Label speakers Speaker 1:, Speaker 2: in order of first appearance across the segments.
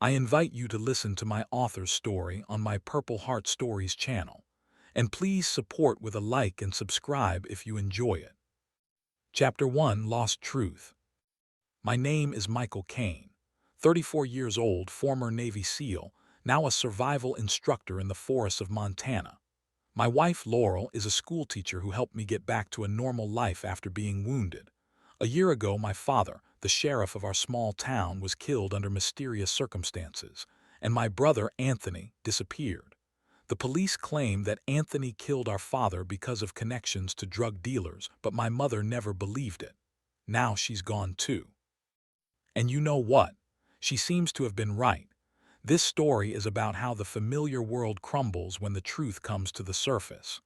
Speaker 1: I invite you to listen to my author's story on my Purple Heart Stories channel, and please support with a like and subscribe if you enjoy it. Chapter 1: Lost Truth. My name is Michael Kane, 34 years old, former Navy SEAL, now a survival instructor in the forests of Montana. My wife, Laurel, is a schoolteacher who helped me get back to a normal life after being wounded. A year ago, my father, the sheriff of our small town, was killed under mysterious circumstances, and my brother, Anthony, disappeared. The police claim that Anthony killed our father because of connections to drug dealers, but my mother never believed it. Now she's gone too. And you know what? She seems to have been right. This story is about how the familiar world crumbles when the truth comes to the surface.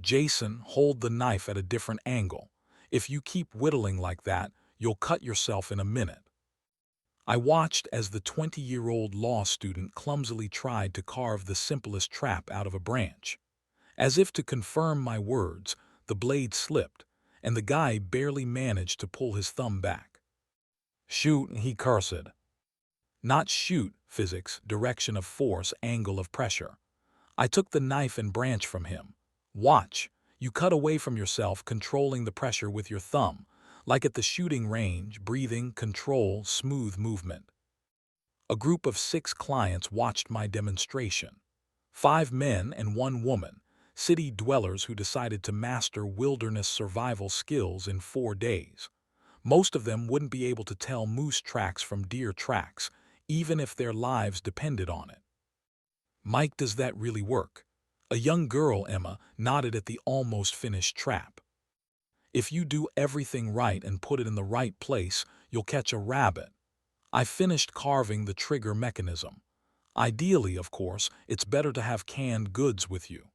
Speaker 1: Jason, hold the knife at a different angle. If you keep whittling like that, you'll cut yourself in a minute. I watched as the 20-year-old law student clumsily tried to carve the simplest trap out of a branch. As if to confirm my words, the blade slipped, and the guy barely managed to pull his thumb back. "Shoot," he cursed. Not shoot, physics, direction of force, angle of pressure. I took the knife and branch from him. Watch. You cut away from yourself, controlling the pressure with your thumb, like at the shooting range, breathing, control, smooth movement. A group of 6 clients watched my demonstration. 5 men and 1 woman, city dwellers who decided to master wilderness survival skills in 4 days. Most of them wouldn't be able to tell moose tracks from deer tracks, even if their lives depended on it. "Mike, does that really work?" A young girl, Emma, nodded at the almost finished trap. "If you do everything right and put it in the right place, you'll catch a rabbit." I finished carving the trigger mechanism. Ideally, of course, it's better to have canned goods with you.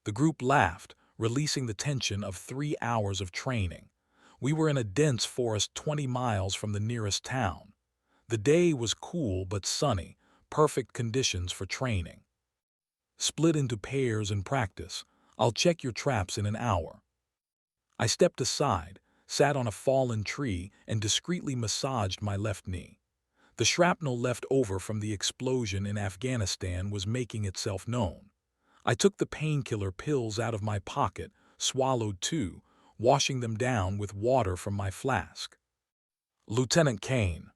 Speaker 1: The group laughed, releasing the tension of 3 hours of training. We were in a dense forest 20 miles from the nearest town. The day was cool but sunny, perfect conditions for training. "Split into pairs and practice. I'll check your traps in an hour." I stepped aside, sat on a fallen tree, and discreetly massaged my left knee. The shrapnel left over from the explosion in Afghanistan was making itself known. I took the painkiller pills out of my pocket, swallowed 2, washing them down with water from my flask. "Lieutenant Kane."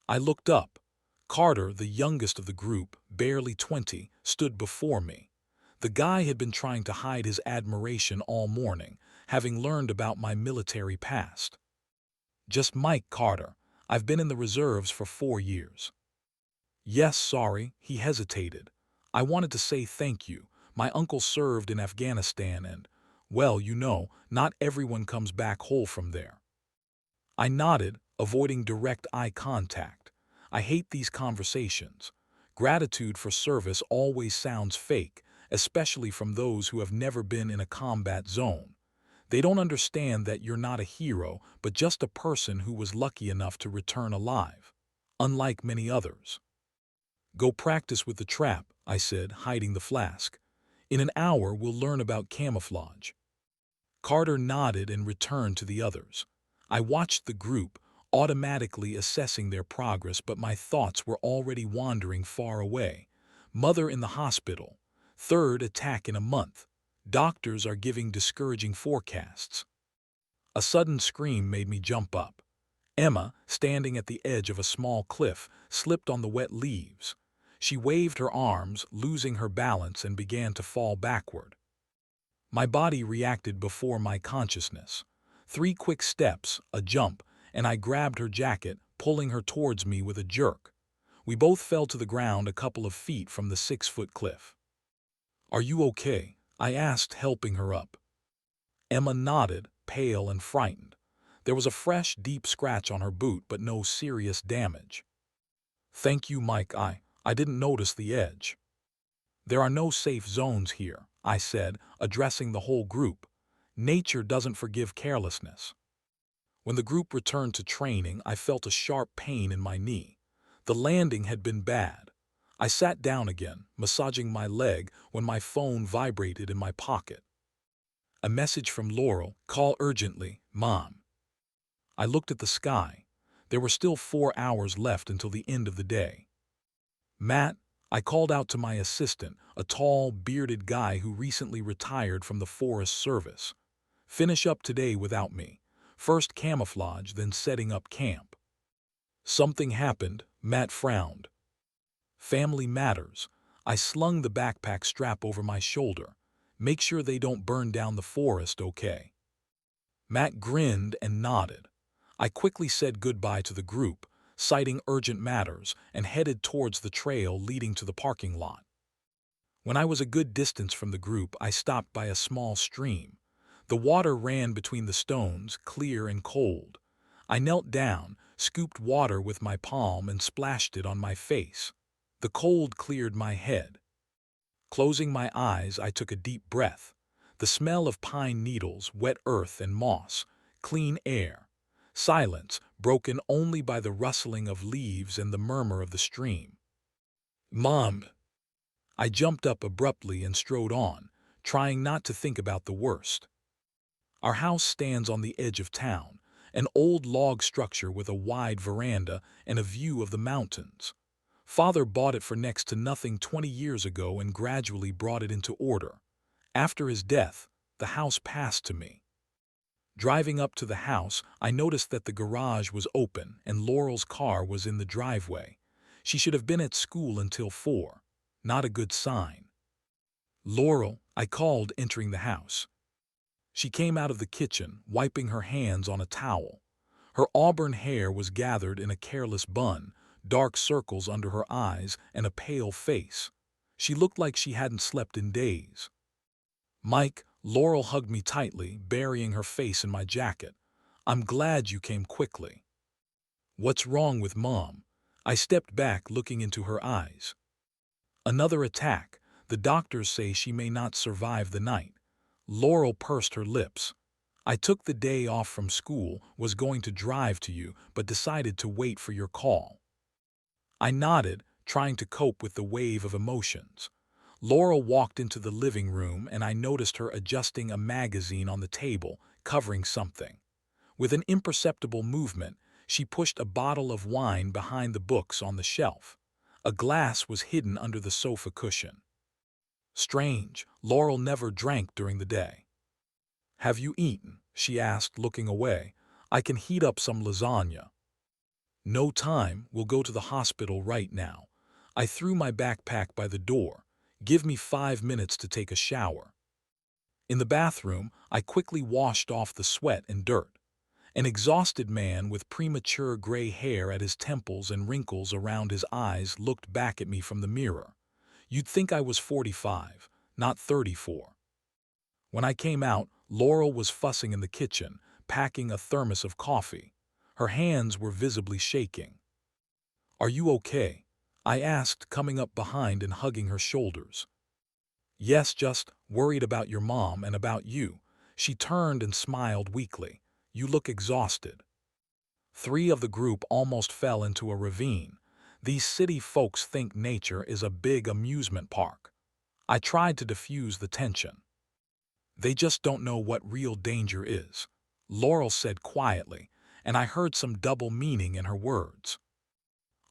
Speaker 1: I looked up. Carter, the youngest of the group, barely 20, stood before me. The guy had been trying to hide his admiration all morning, having learned about my military past. "Just Mike, Carter. I've been in the reserves for 4 years." "Yes, sorry," he hesitated. "I wanted to say thank you. My uncle served in Afghanistan and, well, you know, not everyone comes back whole from there." I nodded, avoiding direct eye contact. I hate these conversations. Gratitude for service always sounds fake, especially from those who have never been in a combat zone. They don't understand that you're not a hero, but just a person who was lucky enough to return alive, unlike many others. "Go practice with the trap," I said, hiding the flask. "In an hour we'll learn about camouflage." Carter nodded and returned to the others. I watched the group, automatically assessing their progress, but my thoughts were already wandering far away. Mother in the hospital. 3rd attack in a month. Doctors are giving discouraging forecasts. A sudden scream made me jump up. Emma, standing at the edge of a small cliff, slipped on the wet leaves. She waved her arms, losing her balance, and began to fall backward. My body reacted before my consciousness. 3 quick steps, a jump, and I grabbed her jacket, pulling her towards me with a jerk. We both fell to the ground a couple of feet from the 6-foot cliff. "Are you okay?" I asked, helping her up. Emma nodded, pale and frightened. There was a fresh, deep scratch on her boot, but no serious damage. "Thank you, Mike. I didn't notice the edge." "There are no safe zones here," I said, addressing the whole group. "Nature doesn't forgive carelessness." When the group returned to training, I felt a sharp pain in my knee. The landing had been bad. I sat down again, massaging my leg, when my phone vibrated in my pocket. A message from Laurel: "Call urgently, Mom." I looked at the sky. There were still 4 hours left until the end of the day. "Matt," I called out to my assistant, a tall, bearded guy who recently retired from the Forest Service. "Finish up today without me. First camouflage, then setting up camp." "Something happened," Matt frowned. "Family matters." I slung the backpack strap over my shoulder. "Make sure they don't burn down the forest, okay?" Matt grinned and nodded. I quickly said goodbye to the group, citing urgent matters, and headed towards the trail leading to the parking lot. When I was a good distance from the group, I stopped by a small stream. The water ran between the stones, clear and cold. I knelt down, scooped water with my palm, and splashed it on my face. The cold cleared my head. Closing my eyes, I took a deep breath. The smell of pine needles, wet earth and moss, clean air. Silence, broken only by the rustling of leaves and the murmur of the stream. "Mom!" I jumped up abruptly and strode on, trying not to think about the worst. Our house stands on the edge of town, an old log structure with a wide veranda and a view of the mountains. Father bought it for next to nothing 20 years ago and gradually brought it into order. After his death, the house passed to me. Driving up to the house, I noticed that the garage was open and Laurel's car was in the driveway. She should have been at school until 4. Not a good sign. "Laurel," I called, entering the house. She came out of the kitchen, wiping her hands on a towel. Her auburn hair was gathered in a careless bun, dark circles under her eyes, and a pale face. She looked like she hadn't slept in days. "Mike," Laurel hugged me tightly, burying her face in my jacket. "I'm glad you came quickly." "What's wrong with Mom?" I stepped back, looking into her eyes. "Another attack. The doctors say she may not survive the night." Laurel pursed her lips. "I took the day off from school, was going to drive to you, but decided to wait for your call." I nodded, trying to cope with the wave of emotions. Laurel walked into the living room and I noticed her adjusting a magazine on the table, covering something. With an imperceptible movement, she pushed a bottle of wine behind the books on the shelf. A glass was hidden under the sofa cushion. Strange, Laurel never drank during the day. "Have you eaten?" she asked, looking away. "I can heat up some lasagna." "No time, we'll go to the hospital right now." I threw my backpack by the door. "Give me 5 minutes to take a shower." In the bathroom, I quickly washed off the sweat and dirt. An exhausted man with premature gray hair at his temples and wrinkles around his eyes looked back at me from the mirror. You'd think I was 45, not 34. When I came out, Laurel was fussing in the kitchen, packing a thermos of coffee. Her hands were visibly shaking. "Are you okay?" I asked, coming up behind and hugging her shoulders. "Yes, just worried about your mom and about you." She turned and smiled weakly. "You look exhausted." 3 of the group almost fell into a ravine. These city folks think nature is a big amusement park. I tried to diffuse the tension. "They just don't know what real danger is," Laurel said quietly, and I heard some double meaning in her words.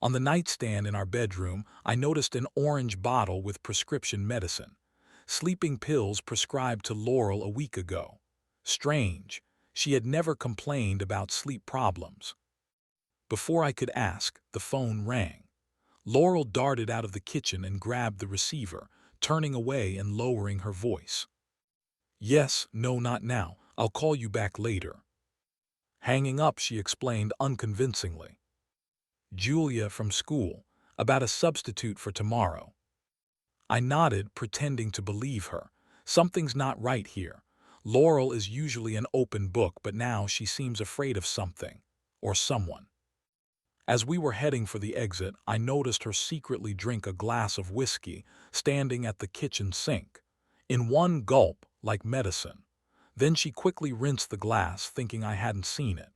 Speaker 1: On the nightstand in our bedroom, I noticed an orange bottle with prescription medicine. Sleeping pills prescribed to Laurel a week ago. Strange, she had never complained about sleep problems. Before I could ask, the phone rang. Laurel darted out of the kitchen and grabbed the receiver, turning away and lowering her voice. "Yes, no, not now. I'll call you back later." Hanging up, she explained unconvincingly. "Julia from school, about a substitute for tomorrow." I nodded, pretending to believe her. Something's not right here. Laurel is usually an open book, but now she seems afraid of something, or someone. As we were heading for the exit, I noticed her secretly drink a glass of whiskey, standing at the kitchen sink. In one gulp, like medicine. Then she quickly rinsed the glass, thinking I hadn't seen it.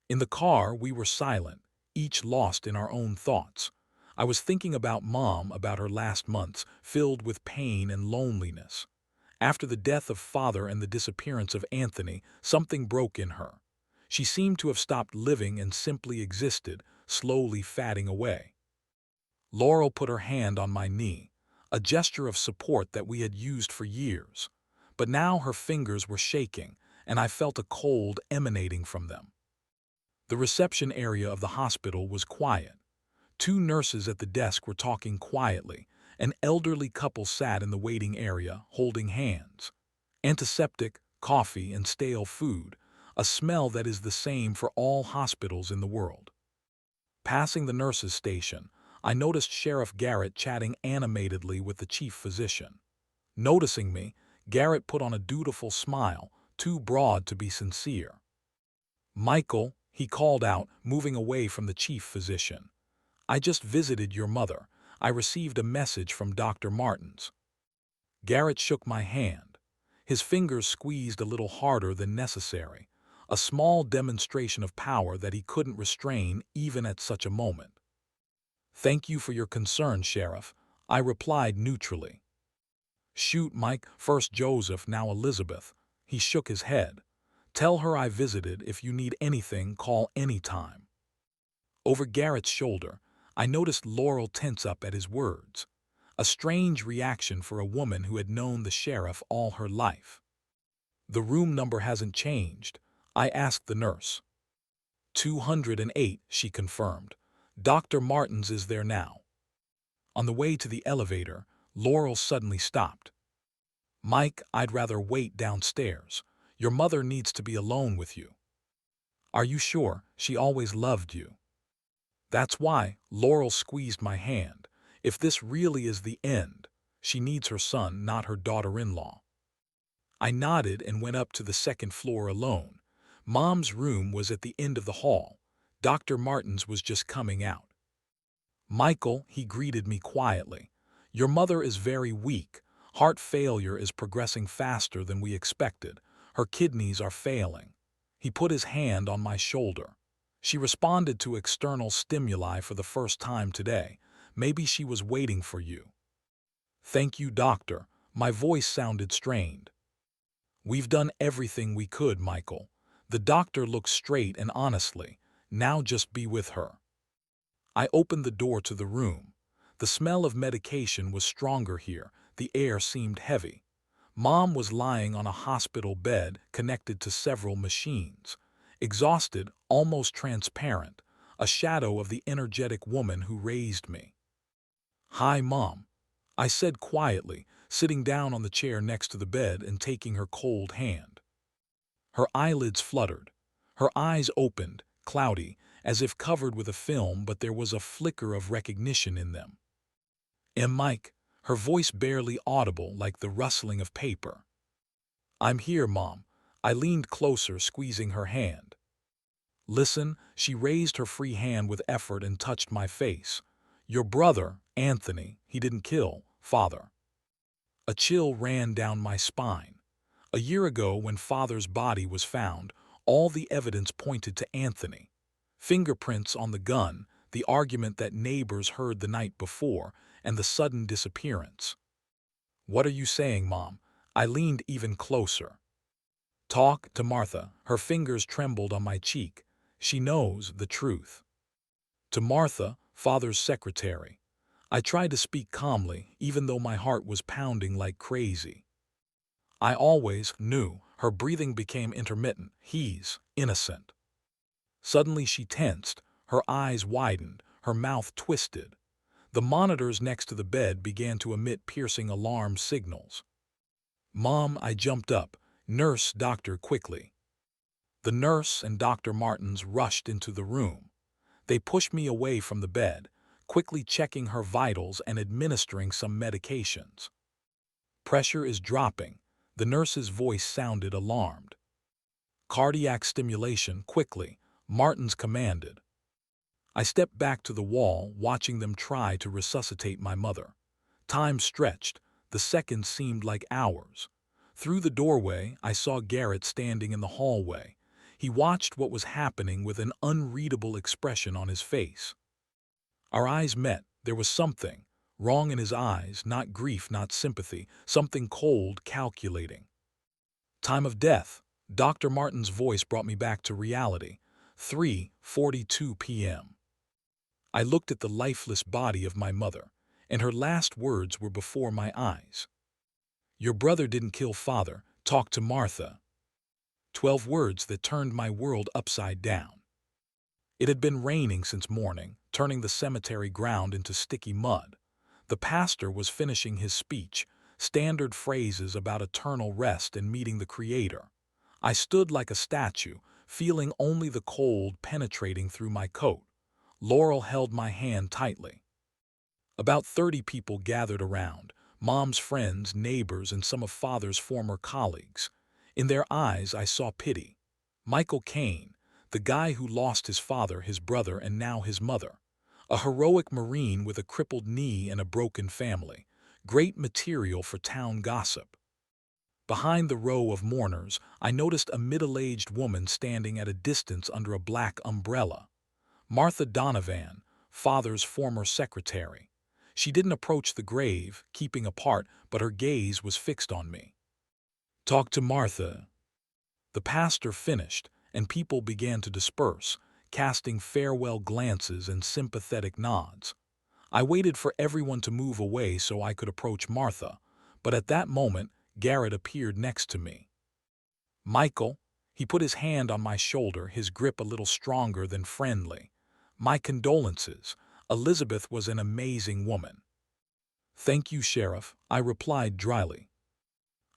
Speaker 1: In the car, we were silent, each lost in our own thoughts. I was thinking about Mom, about her last months, filled with pain and loneliness. After the death of Father and the disappearance of Anthony, something broke in her. She seemed to have stopped living and simply existed, slowly fading away. Laurel put her hand on my knee, a gesture of support that we had used for years. But now her fingers were shaking, and I felt a cold emanating from them. The reception area of the hospital was quiet. Two nurses at the desk were talking quietly. An elderly couple sat in the waiting area, holding hands. Antiseptic, coffee, and stale food, a smell that is the same for all hospitals in the world. Passing the nurses' station, I noticed Sheriff Garrett chatting animatedly with the chief physician. Noticing me, Garrett put on a dutiful smile, too broad to be sincere. "Michael," he called out, moving away from the chief physician. "I just visited your mother. I received a message from Dr. Martins." Garrett shook my hand. His fingers squeezed a little harder than necessary, a small demonstration of power that he couldn't restrain even at such a moment. "Thank you for your concern, Sheriff," I replied neutrally. "Shoot, Mike, first Joseph, now Elizabeth." He shook his head. "Tell her I visited. If you need anything, call anytime." Over Garrett's shoulder, I noticed Laurel tense up at his words, a strange reaction for a woman who had known the sheriff all her life. "The room number hasn't changed," I asked the nurse. 208, she confirmed. "Dr. Martins is there now." On the way to the elevator, Laurel suddenly stopped. "Mike, I'd rather wait downstairs. Your mother needs to be alone with you." "Are you sure? She always loved you." "That's why." Laurel squeezed my hand. "If this really is the end, she needs her son, not her daughter-in-law." I nodded and went up to the second floor alone. Mom's room was at the end of the hall. Dr. Martins was just coming out. "Michael," he greeted me quietly, "your mother is very weak. Heart failure is progressing faster than we expected. Her kidneys are failing." He put his hand on my shoulder. "She responded to external stimuli for the first time today. Maybe she was waiting for you." "Thank you, doctor." My voice sounded strained. "We've done everything we could, Michael." The doctor looked straight and honestly. "Now just be with her." I opened the door to the room. The smell of medication was stronger here. The air seemed heavy. Mom was lying on a hospital bed connected to several machines. Exhausted, almost transparent, a shadow of the energetic woman who raised me. "Hi, Mom," I said quietly, sitting down on the chair next to the bed and taking her cold hand. Her eyelids fluttered. Her eyes opened, cloudy, as if covered with a film, but there was a flicker of recognition in them. Mike," her voice barely audible, like the rustling of paper. "I'm here, Mom." I leaned closer, squeezing her hand. "Listen," she raised her free hand with effort and touched my face. "Your brother, Anthony, he didn't kill Father." A chill ran down my spine. A year ago, when Father's body was found, all the evidence pointed to Anthony. Fingerprints on the gun, the argument that neighbors heard the night before, and the sudden disappearance. "What are you saying, Mom?" I leaned even closer. "Talk to Martha." Her fingers trembled on my cheek. "She knows the truth." "To Martha, Father's secretary." I tried to speak calmly, even though my heart was pounding like crazy. "I always knew." Her breathing became intermittent. "He's innocent." Suddenly she tensed. Her eyes widened. Her mouth twisted. The monitors next to the bed began to emit piercing alarm signals. "Mom," I jumped up. "Nurse, doctor, quickly." The nurse and Dr. Martins rushed into the room. They pushed me away from the bed, quickly checking her vitals and administering some medications. "Pressure is dropping." The nurse's voice sounded alarmed. "Cardiac stimulation, quickly," Martins commanded. I stepped back to the wall, watching them try to resuscitate my mother. Time stretched. The seconds seemed like hours. Through the doorway, I saw Garrett standing in the hallway. He watched what was happening with an unreadable expression on his face. Our eyes met. There was something wrong in his eyes, not grief, not sympathy, something cold, calculating. "Time of death," Dr. Martin's voice brought me back to reality. 3:42 p.m. I looked at the lifeless body of my mother, and her last words were before my eyes. "Your brother didn't kill father. Talk to Martha." 12 words that turned my world upside down. It had been raining since morning, turning the cemetery ground into sticky mud. The pastor was finishing his speech, standard phrases about eternal rest and meeting the Creator. I stood like a statue, feeling only the cold penetrating through my coat. Laurel held my hand tightly. About 30 people gathered around, Mom's friends, neighbors, and some of Father's former colleagues. In their eyes I saw pity. Michael Caine, the guy who lost his father, his brother, and now his mother. A heroic Marine with a crippled knee and a broken family. Great material for town gossip. Behind the row of mourners, I noticed a middle-aged woman standing at a distance under a black umbrella. Martha Donovan, Father's former secretary. She didn't approach the grave, keeping apart, but her gaze was fixed on me. "Talk to Martha." The pastor finished, and people began to disperse, casting farewell glances and sympathetic nods. I waited for everyone to move away so I could approach Martha, but at that moment, Garrett appeared next to me. "Michael," he put his hand on my shoulder, his grip a little stronger than friendly. "My condolences. Elizabeth was an amazing woman." "Thank you, Sheriff," I replied dryly.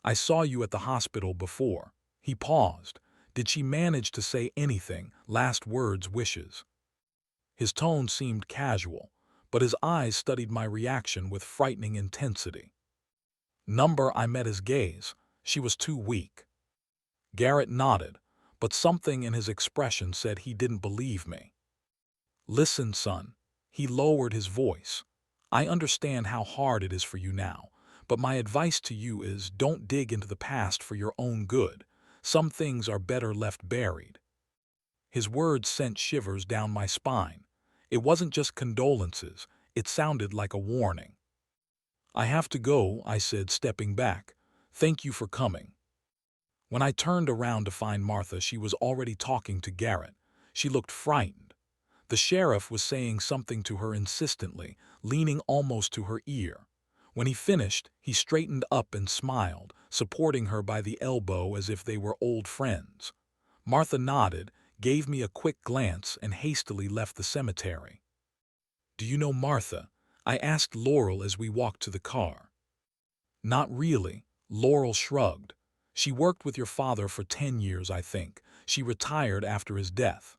Speaker 1: "I saw you at the hospital before." He paused. "Did she manage to say anything, last words, wishes?" His tone seemed casual, but his eyes studied my reaction with frightening intensity. I met his gaze. She was too weak. Garrett nodded, but something in his expression said he didn't believe me. "Listen, son." He lowered his voice. "I understand how hard it is for you now, but my advice to you is don't dig into the past for your own good. Some things are better left buried." His words sent shivers down my spine. It wasn't just condolences, it sounded like a warning. "I have to go," I said, stepping back. "Thank you for coming." When I turned around to find Martha, she was already talking to Garrett. She looked frightened. The sheriff was saying something to her insistently, leaning almost to her ear. When he finished, he straightened up and smiled, supporting her by the elbow as if they were old friends. Martha nodded, gave me a quick glance, and hastily left the cemetery. "Do you know Martha?" I asked Laurel as we walked to the car. "Not really," Laurel shrugged. "She worked with your father for 10 years, I think. She retired after his death."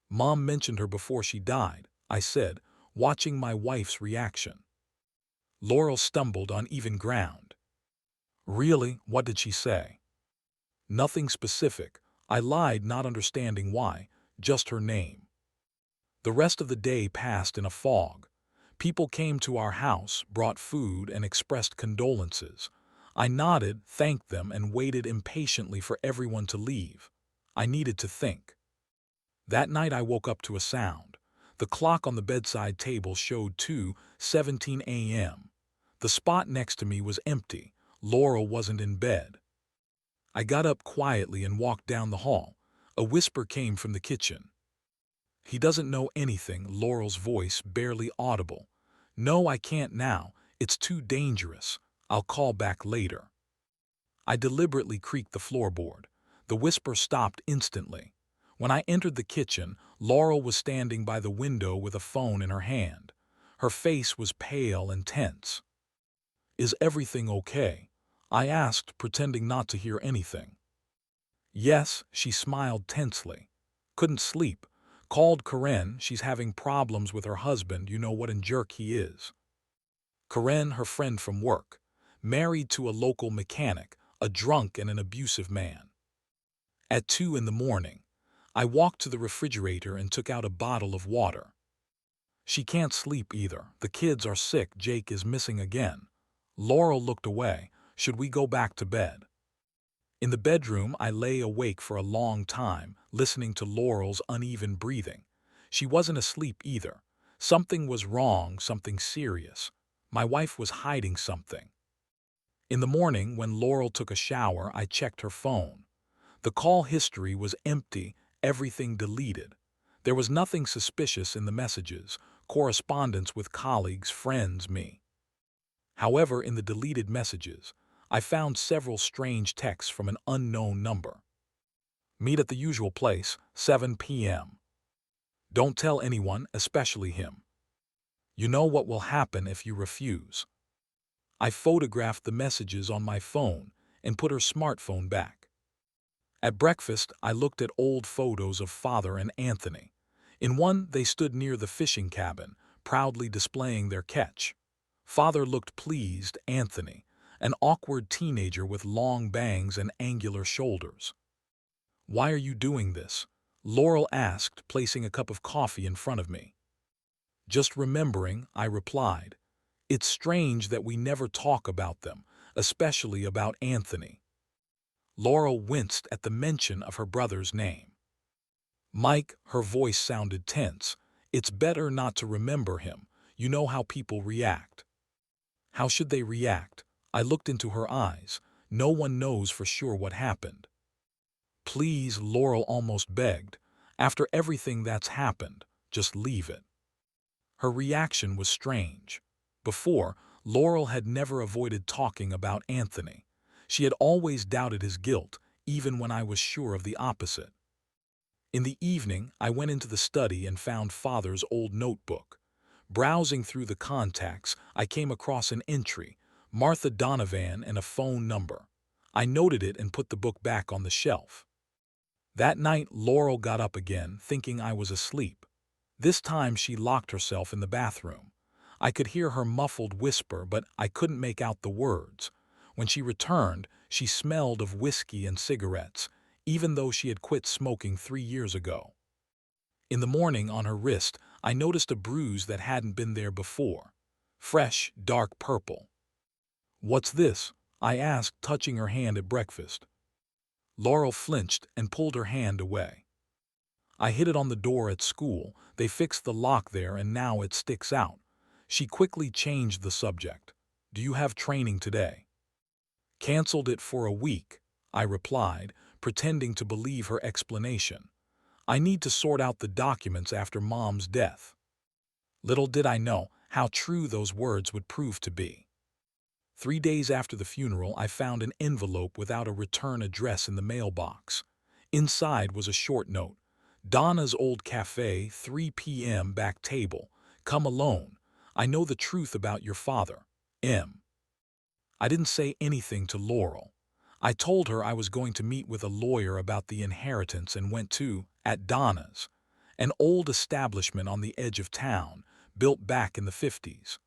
Speaker 1: "Mom mentioned her before she died," I said, watching my wife's reaction. Laurel stumbled on even ground. "Really? What did she say?" "Nothing specific." I lied, not understanding why, just her name. The rest of the day passed in a fog. People came to our house, brought food, and expressed condolences. I nodded, thanked them, and waited impatiently for everyone to leave. I needed to think. That night I woke up to a sound. The clock on the bedside table showed 2:17 a.m. The spot next to me was empty. Laurel wasn't in bed. I got up quietly and walked down the hall. A whisper came from the kitchen. "He doesn't know anything," Laurel's voice barely audible. "No, I can't now. It's too dangerous. I'll call back later." I deliberately creaked the floorboard. The whisper stopped instantly. When I entered the kitchen, Laurel was standing by the window with a phone in her hand. Her face was pale and tense. "Is everything okay?" I asked, pretending not to hear anything. "Yes," she smiled tensely. "Couldn't sleep. Called Karen. She's having problems with her husband. You know what a jerk he is." Karen, her friend from work. Married to a local mechanic, a drunk and an abusive man. At 2 in the morning, I walked to the refrigerator and took out a bottle of water. "She can't sleep either. The kids are sick. Jake is missing again." Laurel looked away. "Should we go back to bed?" In the bedroom, I lay awake for a long time, listening to Laurel's uneven breathing. She wasn't asleep either. Something was wrong, something serious. My wife was hiding something. In the morning, when Laurel took a shower, I checked her phone. The call history was empty, everything deleted. There was nothing suspicious in the messages, correspondence with colleagues, friends, me. However, in the deleted messages, I found several strange texts from an unknown number. Meet at the usual place, 7 p.m. Don't tell anyone, especially him. You know what will happen if you refuse. I photographed the messages on my phone and put her smartphone back. At breakfast, I looked at old photos of Father and Anthony. In one, they stood near the fishing cabin, proudly displaying their catch. Father looked pleased, Anthony, an awkward teenager with long bangs and angular shoulders. "Why are you doing this?" Laurel asked, placing a cup of coffee in front of me. "Just remembering," I replied. "It's strange that we never talk about them, especially about Anthony." Laurel winced at the mention of her brother's name. "Mike," her voice sounded tense, "it's better not to remember him. You know how people react." "How should they react?" I looked into her eyes. "No one knows for sure what happened." "Please," Laurel almost begged. "After everything that's happened, just leave it." Her reaction was strange. Before, Laurel had never avoided talking about Anthony. She had always doubted his guilt, even when I was sure of the opposite. In the evening, I went into the study and found Father's old notebook. Browsing through the contacts, I came across an entry, Martha Donovan, and a phone number. I noted it and put the book back on the shelf. That night, Laurel got up again, thinking I was asleep. This time she locked herself in the bathroom. I could hear her muffled whisper, but I couldn't make out the words. When she returned, she smelled of whiskey and cigarettes, even though she had quit smoking 3 years ago. In the morning, on her wrist, I noticed a bruise that hadn't been there before. Fresh, dark purple. "What's this?" I asked, touching her hand at breakfast. Laurel flinched and pulled her hand away. "I hit it on the door at school. They fixed the lock there and now it sticks out." She quickly changed the subject. "Do you have training today?" "Canceled it for a week," I replied, pretending to believe her explanation. "I need to sort out the documents after Mom's death." Little did I know how true those words would prove to be. 3 days after the funeral, I found an envelope without a return address in the mailbox. Inside was a short note. "Donna's Old Cafe, 3 p.m. back table. Come alone. I know the truth about your father. M." I didn't say anything to Laurel. I told her I was going to meet with a lawyer about the inheritance and went to, at Donna's, an old establishment on the edge of town, built back in the 50s.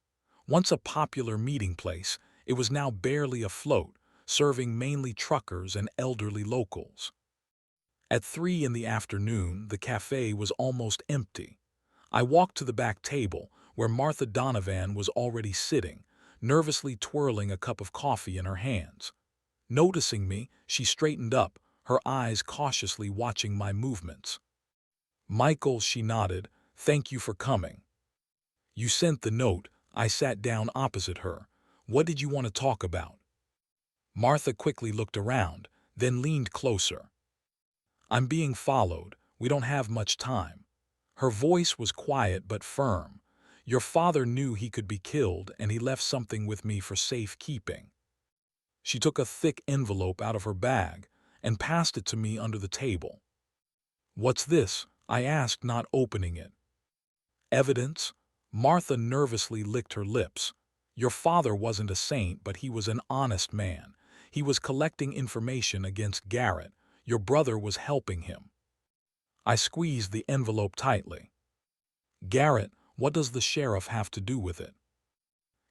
Speaker 1: Once a popular meeting place, it was now barely afloat, serving mainly truckers and elderly locals. At 3 in the afternoon, the cafe was almost empty. I walked to the back table, where Martha Donovan was already sitting, nervously twirling a cup of coffee in her hands. Noticing me, she straightened up, her eyes cautiously watching my movements. "Michael," she nodded, "thank you for coming." "You sent the note." I sat down opposite her. "What did you want to talk about?" Martha quickly looked around, then leaned closer. "I'm being followed. We don't have much time." Her voice was quiet but firm. "Your father knew he could be killed, and he left something with me for safekeeping." She took a thick envelope out of her bag and passed it to me under the table. "What's this?" I asked, not opening it. "Evidence?" Martha nervously licked her lips. "Your father wasn't a saint, but he was an honest man. He was collecting information against Garrett. Your brother was helping him." I squeezed the envelope tightly. "Garrett, what does the sheriff have to do with it?"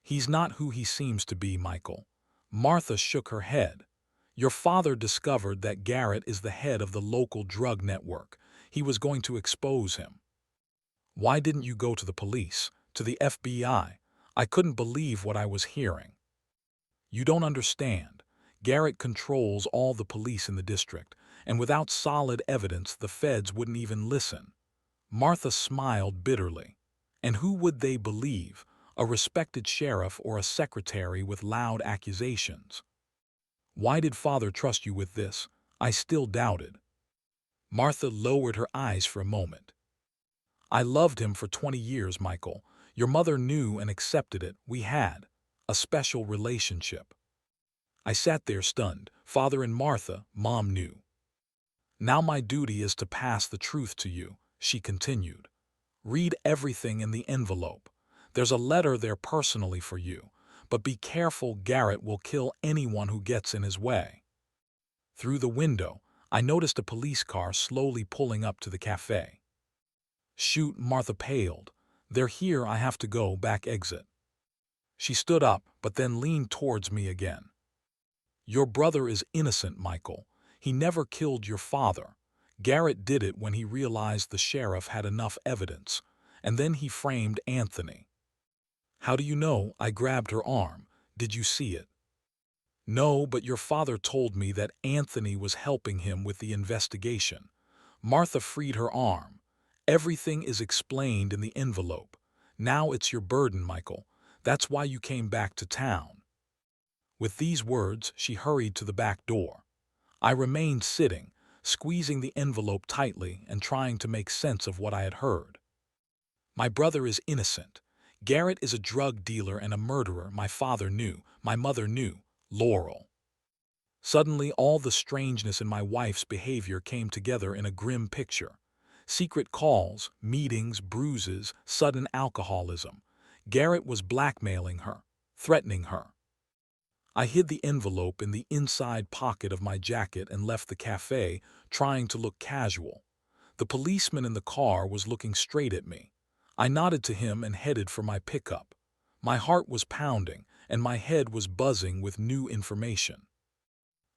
Speaker 1: "He's not who he seems to be, Michael." Martha shook her head. "Your father discovered that Garrett is the head of the local drug network. He was going to expose him." "Why didn't you go to the police, to the FBI?" I couldn't believe what I was hearing. "You don't understand. Garrett controls all the police in the district, and without solid evidence, the feds wouldn't even listen." Martha smiled bitterly. "And who would they believe? A respected sheriff or a secretary with loud accusations?" "Why did father trust you with this?" I still doubted. Martha lowered her eyes for a moment. I loved him for 20 years, Michael. Your mother knew and accepted it. We had a special relationship. I sat there stunned. Father and Martha, Mom knew. Now my duty is to pass the truth to you, she continued. Read everything in the envelope. There's a letter there personally for you, but be careful, Garrett will kill anyone who gets in his way. Through the window, I noticed a police car slowly pulling up to the cafe. Shoot, Martha paled. They're here, I have to go, back exit. She stood up, but then leaned towards me again. Your brother is innocent, Michael. He never killed your father. Garrett did it when he realized the sheriff had enough evidence, and then he framed Anthony. How do you know? I grabbed her arm. Did you see it? No, but your father told me that Anthony was helping him with the investigation. Martha freed her arm. Everything is explained in the envelope. Now it's your burden, Michael. That's why you came back to town. With these words, she hurried to the back door. I remained sitting, squeezing the envelope tightly and trying to make sense of what I had heard. My brother is innocent. Garrett is a drug dealer and a murderer. My father knew. My mother knew. Laurel. Suddenly, all the strangeness in my wife's behavior came together in a grim picture. Secret calls, meetings, bruises, sudden alcoholism. Garrett was blackmailing her, threatening her. I hid the envelope in the inside pocket of my jacket and left the cafe, trying to look casual. The policeman in the car was looking straight at me. I nodded to him and headed for my pickup. My heart was pounding, and my head was buzzing with new information.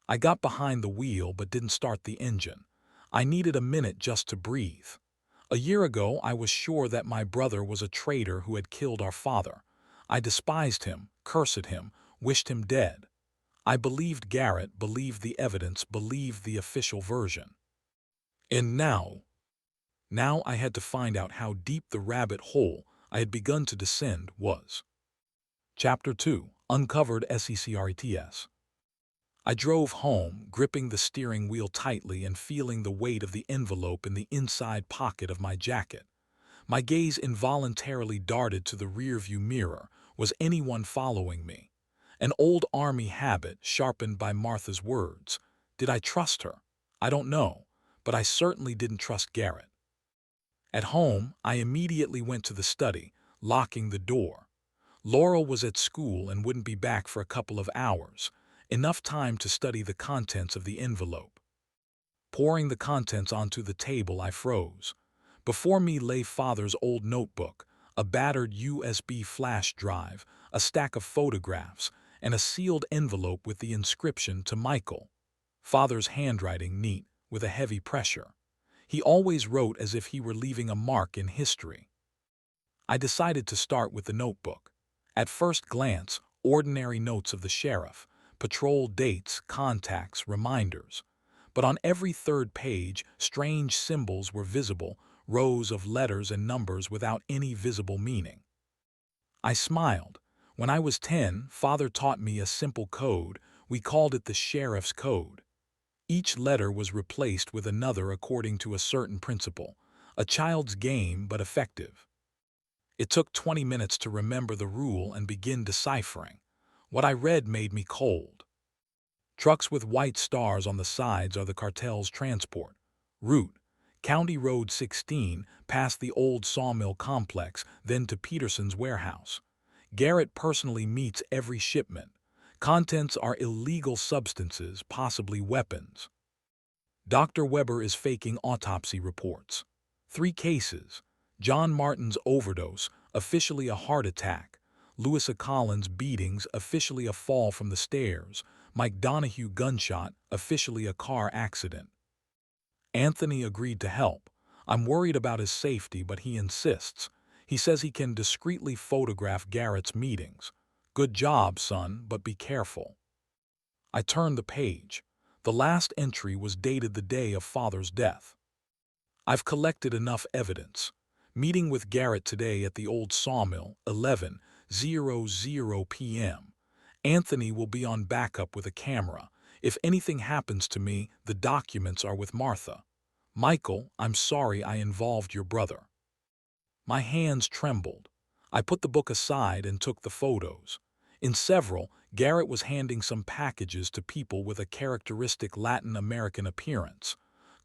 Speaker 1: I got behind the wheel but didn't start the engine. I needed a minute just to breathe. A year ago, I was sure that my brother was a traitor who had killed our father. I despised him, cursed him, wished him dead. I believed Garrett, believed the evidence, believed the official version. And now I had to find out how deep the rabbit hole I had begun to descend was. Chapter 2. Uncovered Secrets. I drove home, gripping the steering wheel tightly and feeling the weight of the envelope in the inside pocket of my jacket. My gaze involuntarily darted to the rearview mirror. Was anyone following me? An old army habit sharpened by Martha's words. Did I trust her? I don't know, but I certainly didn't trust Garrett. At home, I immediately went to the study, locking the door. Laurel was at school and wouldn't be back for a couple of hours, enough time to study the contents of the envelope. Pouring the contents onto the table, I froze. Before me lay Father's old notebook, a battered USB flash drive, a stack of photographs, and a sealed envelope with the inscription to Michael. Father's handwriting neat, with a heavy pressure. He always wrote as if he were leaving a mark in history. I decided to start with the notebook. At first glance, ordinary notes of the sheriff, patrol dates, contacts, reminders. But on every third page, strange symbols were visible, rows of letters and numbers without any visible meaning. I smiled. When I was 10, Father taught me a simple code. We called it the sheriff's code. Each letter was replaced with another according to a certain principle. A child's game, but effective. It took 20 minutes to remember the rule and begin deciphering. What I read made me cold. Trucks with white stars on the sides are the cartel's transport. Route: County Road 16, past the old sawmill complex, then to Peterson's warehouse. Garrett personally meets every shipment. Contents are illegal substances, possibly weapons. Dr. Weber is faking autopsy reports. 3 cases. John Martin's overdose, officially a heart attack. Louisa Collins' beatings, officially a fall from the stairs. Mike Donahue gunshot, officially a car accident. Anthony agreed to help. I'm worried about his safety, but he insists. He says he can discreetly photograph Garrett's meetings. Good job, son, but be careful. I turned the page. The last entry was dated the day of Father's death. I've collected enough evidence. Meeting with Garrett today at the old sawmill, 11:00 p.m. Anthony will be on backup with a camera. If anything happens to me, the documents are with Martha. Michael, I'm sorry I involved your brother. My hands trembled. I put the book aside and took the photos. In several, Garrett was handing some packages to people with a characteristic Latin American appearance.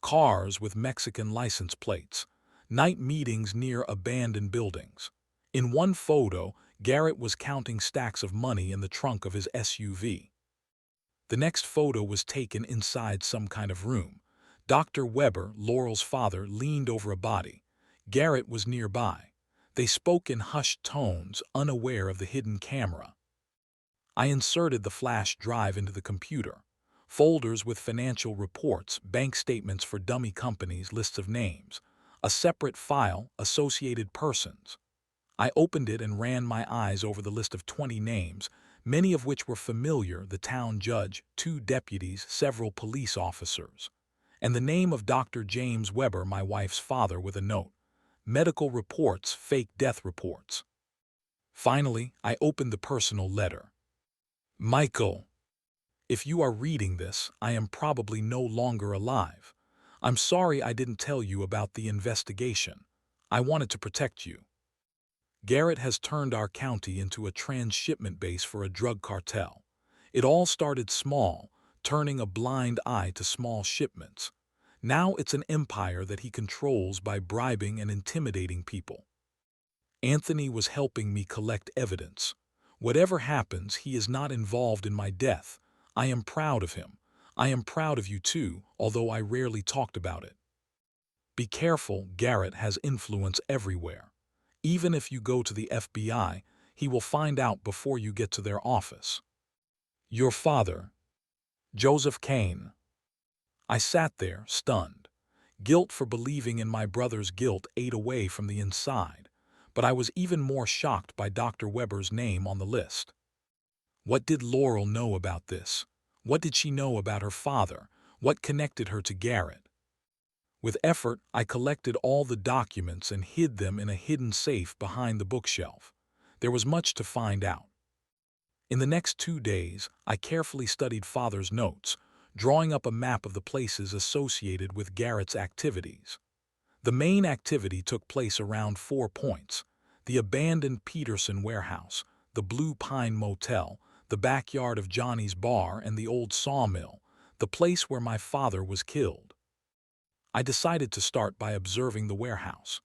Speaker 1: Cars with Mexican license plates. Night meetings near abandoned buildings. In one photo, Garrett was counting stacks of money in the trunk of his SUV. The next photo was taken inside some kind of room. Dr. Weber, Laurel's father, leaned over a body. Garrett was nearby. They spoke in hushed tones, unaware of the hidden camera. I inserted the flash drive into the computer. Folders with financial reports, bank statements for dummy companies, lists of names. A separate file, associated persons. I opened it and ran my eyes over the list of 20 names, many of which were familiar: the town judge, 2 deputies, several police officers. And the name of Dr. James Weber, my wife's father, with a note. Medical reports, fake death reports. Finally, I opened the personal letter. Michael, if you are reading this, I am probably no longer alive. I'm sorry I didn't tell you about the investigation. I wanted to protect you. Garrett has turned our county into a transshipment base for a drug cartel. It all started small, turning a blind eye to small shipments. Now it's an empire that he controls by bribing and intimidating people. Anthony was helping me collect evidence. Whatever happens, he is not involved in my death. I am proud of him. I am proud of you too, although I rarely talked about it. Be careful, Garrett has influence everywhere. Even if you go to the FBI, he will find out before you get to their office. Your father, Joseph Kane. I sat there, stunned. Guilt for believing in my brother's guilt ate away from the inside, but I was even more shocked by Dr. Weber's name on the list. What did Laurel know about this? What did she know about her father? What connected her to Garrett? With effort, I collected all the documents and hid them in a hidden safe behind the bookshelf. There was much to find out. In the next 2 days, I carefully studied Father's notes, drawing up a map of the places associated with Garrett's activities. The main activity took place around 4 points: the abandoned Peterson warehouse, the Blue Pine Motel, the backyard of Johnny's bar, and the old sawmill, the place where my father was killed. I decided to start by observing the warehouse.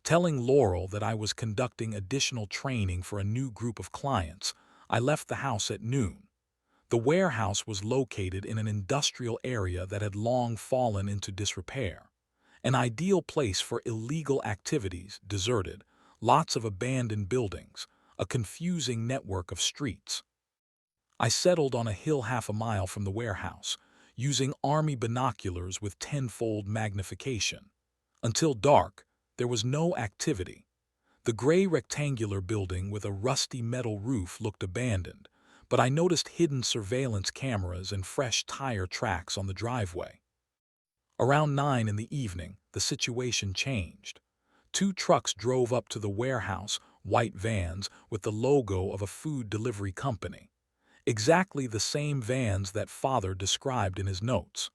Speaker 1: Telling Laurel that I was conducting additional training for a new group of clients, I left the house at noon. The warehouse was located in an industrial area that had long fallen into disrepair. An ideal place for illegal activities, deserted, lots of abandoned buildings, a confusing network of streets. I settled on a hill half a mile from the warehouse, using army binoculars with 10-fold magnification. Until dark, there was no activity. The gray rectangular building with a rusty metal roof looked abandoned, but I noticed hidden surveillance cameras and fresh tire tracks on the driveway. Around 9 in the evening, the situation changed. 2 trucks drove up to the warehouse, white vans with the logo of a food delivery company. Exactly the same vans that Father described in his notes.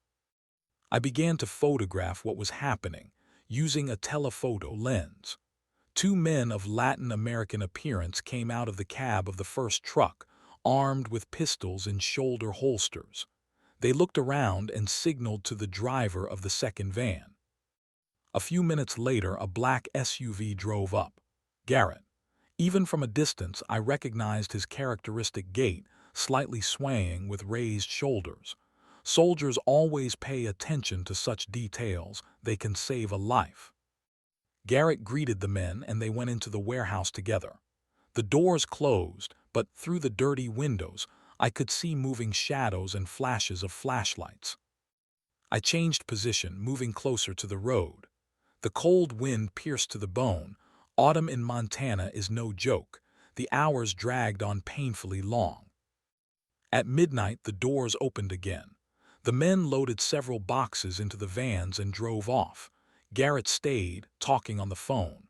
Speaker 1: I began to photograph what was happening, using a telephoto lens. 2 men of Latin American appearance came out of the cab of the first truck, armed with pistols in shoulder holsters. They looked around and signaled to the driver of the second van. A few minutes later, a black SUV drove up. Garrett. Even from a distance, I recognized his characteristic gait, slightly swaying with raised shoulders. Soldiers always pay attention to such details. They can save a life. Garrett greeted the men and they went into the warehouse together. The doors closed, but through the dirty windows, I could see moving shadows and flashes of flashlights. I changed position, moving closer to the road. The cold wind pierced to the bone. Autumn in Montana is no joke. The hours dragged on painfully long. At midnight, the doors opened again. The men loaded several boxes into the vans and drove off. Garrett stayed, talking on the phone.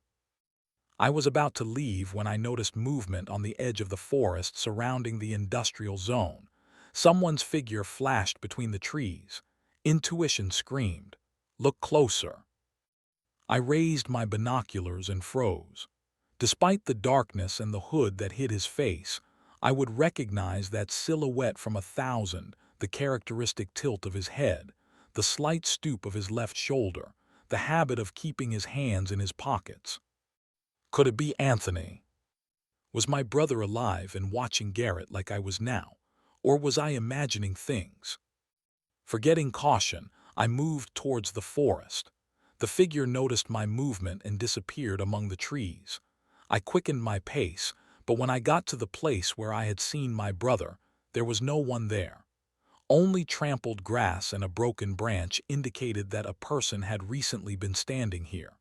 Speaker 1: I was about to leave when I noticed movement on the edge of the forest surrounding the industrial zone. Someone's figure flashed between the trees. Intuition screamed, "Look closer." I raised my binoculars and froze. Despite the darkness and the hood that hid his face, I would recognize that silhouette from 1,000, the characteristic tilt of his head, the slight stoop of his left shoulder, the habit of keeping his hands in his pockets. Could it be Anthony? Was my brother alive and watching Garrett like I was now, or was I imagining things? Forgetting caution, I moved towards the forest. The figure noticed my movement and disappeared among the trees. I quickened my pace, but when I got to the place where I had seen my brother, there was no one there. Only trampled grass and a broken branch indicated that a person had recently been standing here.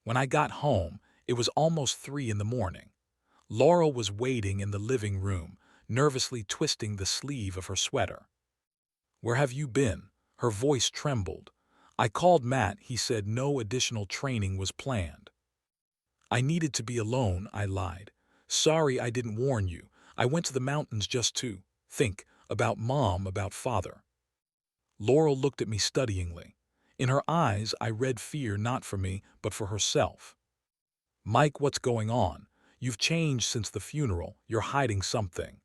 Speaker 1: When I got home, it was almost 3 in the morning. Laurel was waiting in the living room, nervously twisting the sleeve of her sweater. "Where have you been?" Her voice trembled. "I called Matt, he said no additional training was planned." "I needed to be alone," I lied. "Sorry I didn't warn you. I went to the mountains just to think about Mom, about Father." Laurel looked at me studyingly. In her eyes I read fear not for me, but for herself. "Mike, what's going on? You've changed since the funeral. You're hiding something."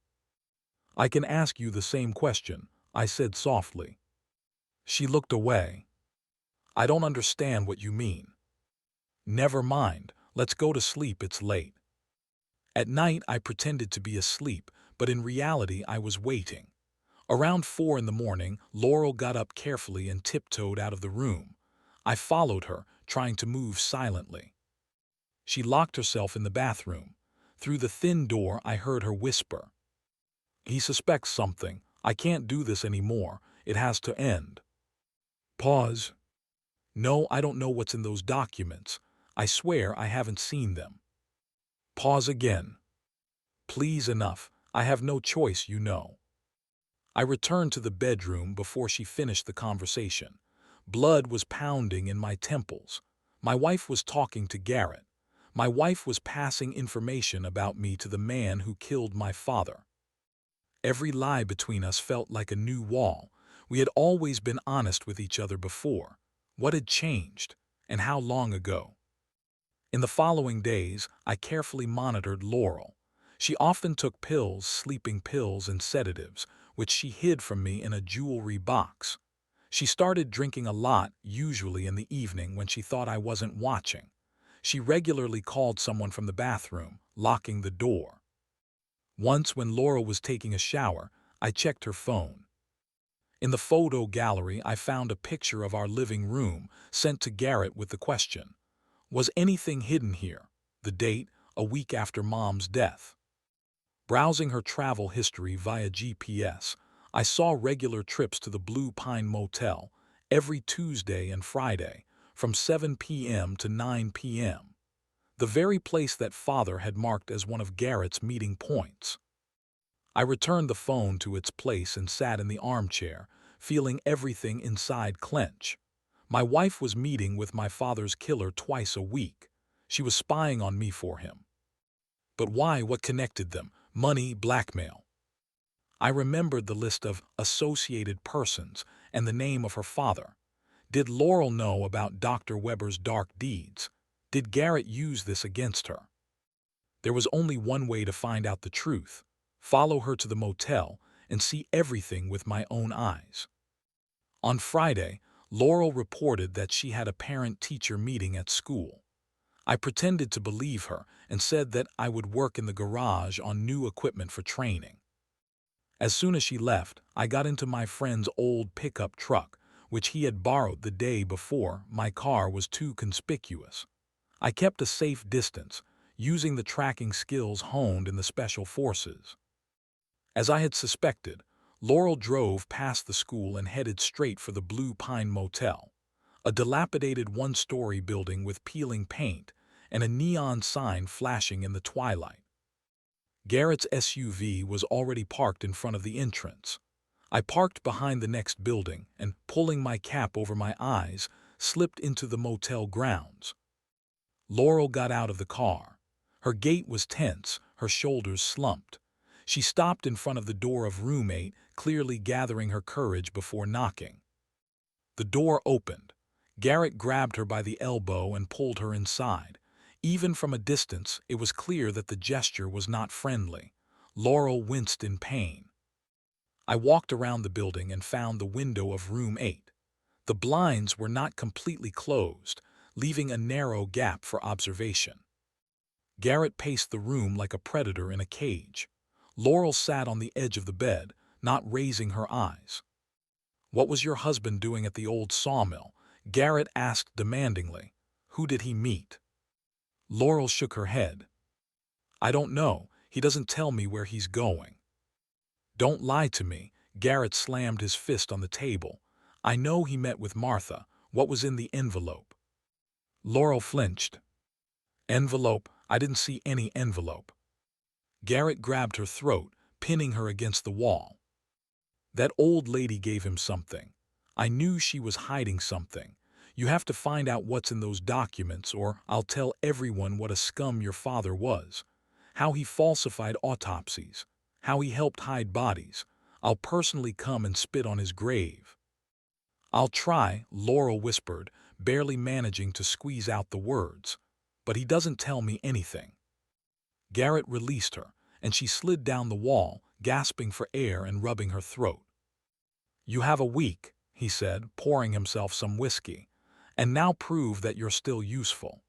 Speaker 1: "I can ask you the same question," I said softly. She looked away. "I don't understand what you mean." "Never mind. Let's go to sleep, it's late." At night I pretended to be asleep, but in reality I was waiting. Around 4 in the morning, Laurel got up carefully and tiptoed out of the room. I followed her, trying to move silently. She locked herself in the bathroom. Through the thin door I heard her whisper, "He suspects something. I can't do this anymore. It has to end." Pause. "No, I don't know what's in those documents. I swear I haven't seen them." Pause again. "Please, enough. I have no choice, you know." I returned to the bedroom before she finished the conversation. Blood was pounding in my temples. My wife was talking to Garrett. My wife was passing information about me to the man who killed my father. Every lie between us felt like a new wall. We had always been honest with each other before. What had changed, and how long ago? In the following days, I carefully monitored Laurel. She often took pills, sleeping pills and sedatives, which she hid from me in a jewelry box. She started drinking a lot, usually in the evening when she thought I wasn't watching. She regularly called someone from the bathroom, locking the door. Once, when Laurel was taking a shower, I checked her phone. In the photo gallery, I found a picture of our living room, sent to Garrett with the question, "Was anything hidden here?" The date, a week after Mom's death. Browsing her travel history via GPS, I saw regular trips to the Blue Pine Motel every Tuesday and Friday, from 7 p.m. to 9 p.m. The very place that Father had marked as one of Garrett's meeting points. I returned the phone to its place and sat in the armchair, feeling everything inside clench. My wife was meeting with my father's killer twice a week. She was spying on me for him. But why? What connected them? Money, blackmail. I remembered the list of associated persons and the name of her father. Did Laurel know about Dr. Weber's dark deeds? Did Garrett use this against her? There was only one way to find out the truth: follow her to the motel and see everything with my own eyes. On Friday, Laurel reported that she had a parent-teacher meeting at school. I pretended to believe her and said that I would work in the garage on new equipment for training. As soon as she left, I got into my friend's old pickup truck, which he had borrowed the day before. My car was too conspicuous. I kept a safe distance, using the tracking skills honed in the Special Forces. As I had suspected, Laurel drove past the school and headed straight for the Blue Pine Motel, a dilapidated one-story building with peeling paint and a neon sign flashing in the twilight. Garrett's SUV was already parked in front of the entrance. I parked behind the next building and, pulling my cap over my eyes, slipped into the motel grounds. Laurel got out of the car. Her gait was tense, her shoulders slumped. She stopped in front of the door of room 8, clearly gathering her courage before knocking. The door opened. Garrett grabbed her by the elbow and pulled her inside. Even from a distance, it was clear that the gesture was not friendly. Laurel winced in pain. I walked around the building and found the window of room 8. The blinds were not completely closed, leaving a narrow gap for observation. Garrett paced the room like a predator in a cage. Laurel sat on the edge of the bed, not raising her eyes. "What was your husband doing at the old sawmill?" Garrett asked demandingly. "Who did he meet?" Laurel shook her head. "I don't know. He doesn't tell me where he's going." "Don't lie to me." Garrett slammed his fist on the table. "I know he met with Martha. What was in the envelope?" Laurel flinched. "Envelope? I didn't see any envelope." Garrett grabbed her throat, pinning her against the wall. "That old lady gave him something. I knew she was hiding something. You have to find out what's in those documents, or I'll tell everyone what a scum your father was. How he falsified autopsies. How he helped hide bodies. I'll personally come and spit on his grave." "I'll try," Laurel whispered, barely managing to squeeze out the words. "But he doesn't tell me anything." Garrett released her, and she slid down the wall, gasping for air and rubbing her throat. "You have a week," he said, pouring himself some whiskey, "and now prove that you're still useful."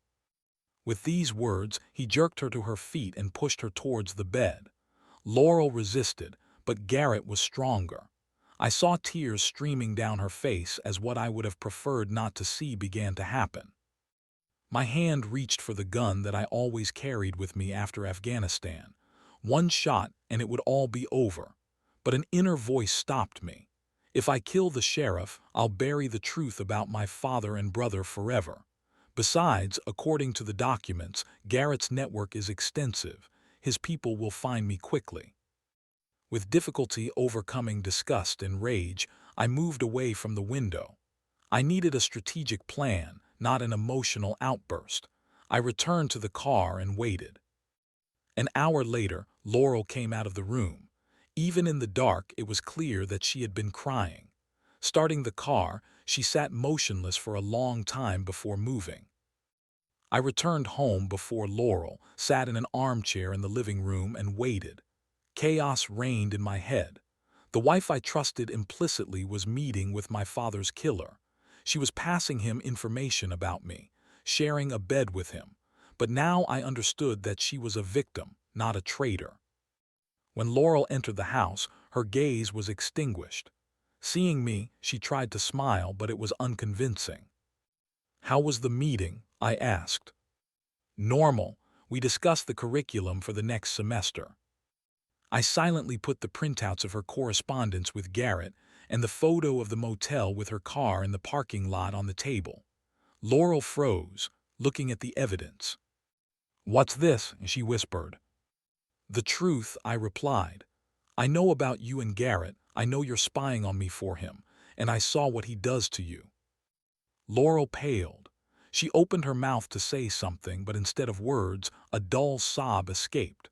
Speaker 1: With these words, he jerked her to her feet and pushed her towards the bed. Laurel resisted, but Garrett was stronger. I saw tears streaming down her face as what I would have preferred not to see began to happen. My hand reached for the gun that I always carried with me after Afghanistan. One shot and it would all be over. But an inner voice stopped me. "If I kill the sheriff, I'll bury the truth about my father and brother forever. Besides, according to the documents, Garrett's network is extensive. His people will find me quickly." With difficulty overcoming disgust and rage, I moved away from the window. I needed a strategic plan, not an emotional outburst. I returned to the car and waited. An hour later, Laurel came out of the room. Even in the dark, it was clear that she had been crying. Starting the car, she sat motionless for a long time before moving. I returned home before Laurel, sat in an armchair in the living room and waited. Chaos reigned in my head. The wife I trusted implicitly was meeting with my father's killer. She was passing him information about me, sharing a bed with him. But now I understood that she was a victim, not a traitor. When Laurel entered the house, her gaze was extinguished. Seeing me, she tried to smile, but it was unconvincing. "How was the meeting?" I asked. "Normal. We discussed the curriculum for the next semester." I silently put the printouts of her correspondence with Garrett and the photo of the motel with her car in the parking lot on the table. Laurel froze, looking at the evidence. "What's this?" she whispered. "The truth," I replied. "I know about you and Garrett. I know you're spying on me for him, and I saw what he does to you." Laurel paled. She opened her mouth to say something, but instead of words, a dull sob escaped.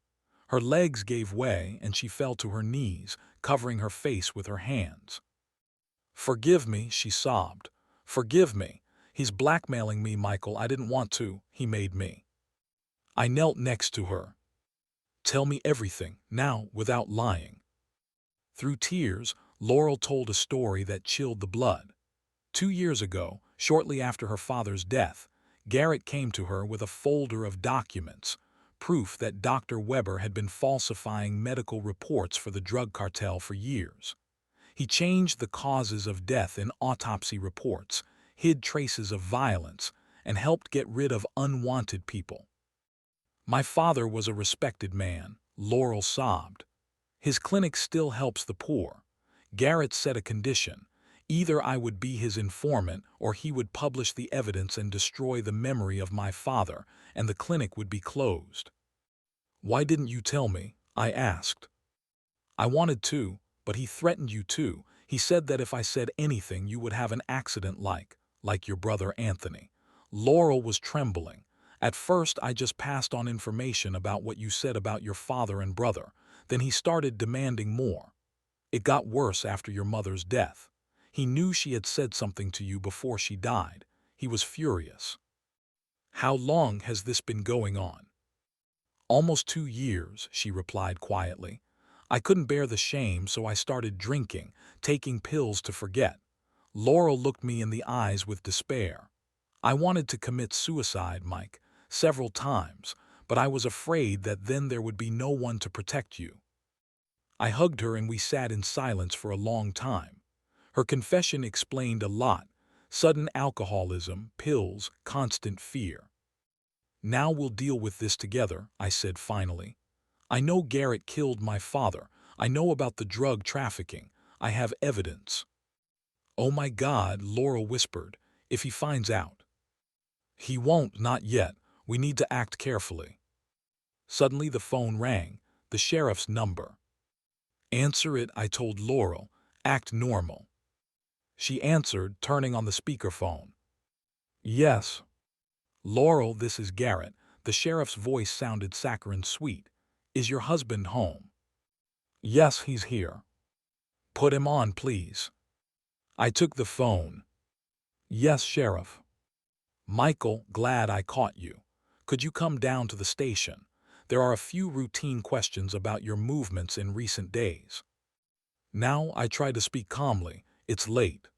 Speaker 1: Her legs gave way, and she fell to her knees, covering her face with her hands. "Forgive me," she sobbed. "Forgive me. He's blackmailing me, Michael. I didn't want to. He made me." I knelt next to her. "Tell me everything, now, without lying." Through tears, Laurel told a story that chilled the blood. 2 years ago, shortly after her father's death, Garrett came to her with a folder of documents, proof that Dr. Weber had been falsifying medical reports for the drug cartel for years. He changed the causes of death in autopsy reports, hid traces of violence, and helped get rid of unwanted people. "My father was a respected man," Laurel sobbed. "His clinic still helps the poor. Garrett set a condition. Either I would be his informant or he would publish the evidence and destroy the memory of my father, and the clinic would be closed." "Why didn't you tell me?" I asked. "I wanted to, but he threatened you too. He said that if I said anything you would have an accident like your brother Anthony." Laurel was trembling. "At first I just passed on information about what you said about your father and brother. Then he started demanding more." It got worse after your mother's death. He knew she had said something to you before she died. He was furious. How long has this been going on? Almost 2 years, she replied quietly. I couldn't bear the shame, so I started drinking, taking pills to forget. Laurel looked me in the eyes with despair. I wanted to commit suicide, Mike, several times, but I was afraid that then there would be no one to protect you. I hugged her and we sat in silence for a long time. Her confession explained a lot: sudden alcoholism, pills, constant fear. Now we'll deal with this together, I said finally. I know Garrett killed my father. I know about the drug trafficking. I have evidence. Oh my God, Laurel whispered. If he finds out. He won't, not yet. We need to act carefully. Suddenly the phone rang, the sheriff's number. Answer it, I told Laurel. Act normal. She answered, turning on the speakerphone. Yes. Laurel, this is Garrett. The sheriff's voice sounded saccharine sweet. Is your husband home? Yes, he's here. Put him on, please. I took the phone. Yes, Sheriff. Michael, glad I caught you. Could you come down to the station? There are a few routine questions about your movements in recent days. Now I try to speak calmly. It's late.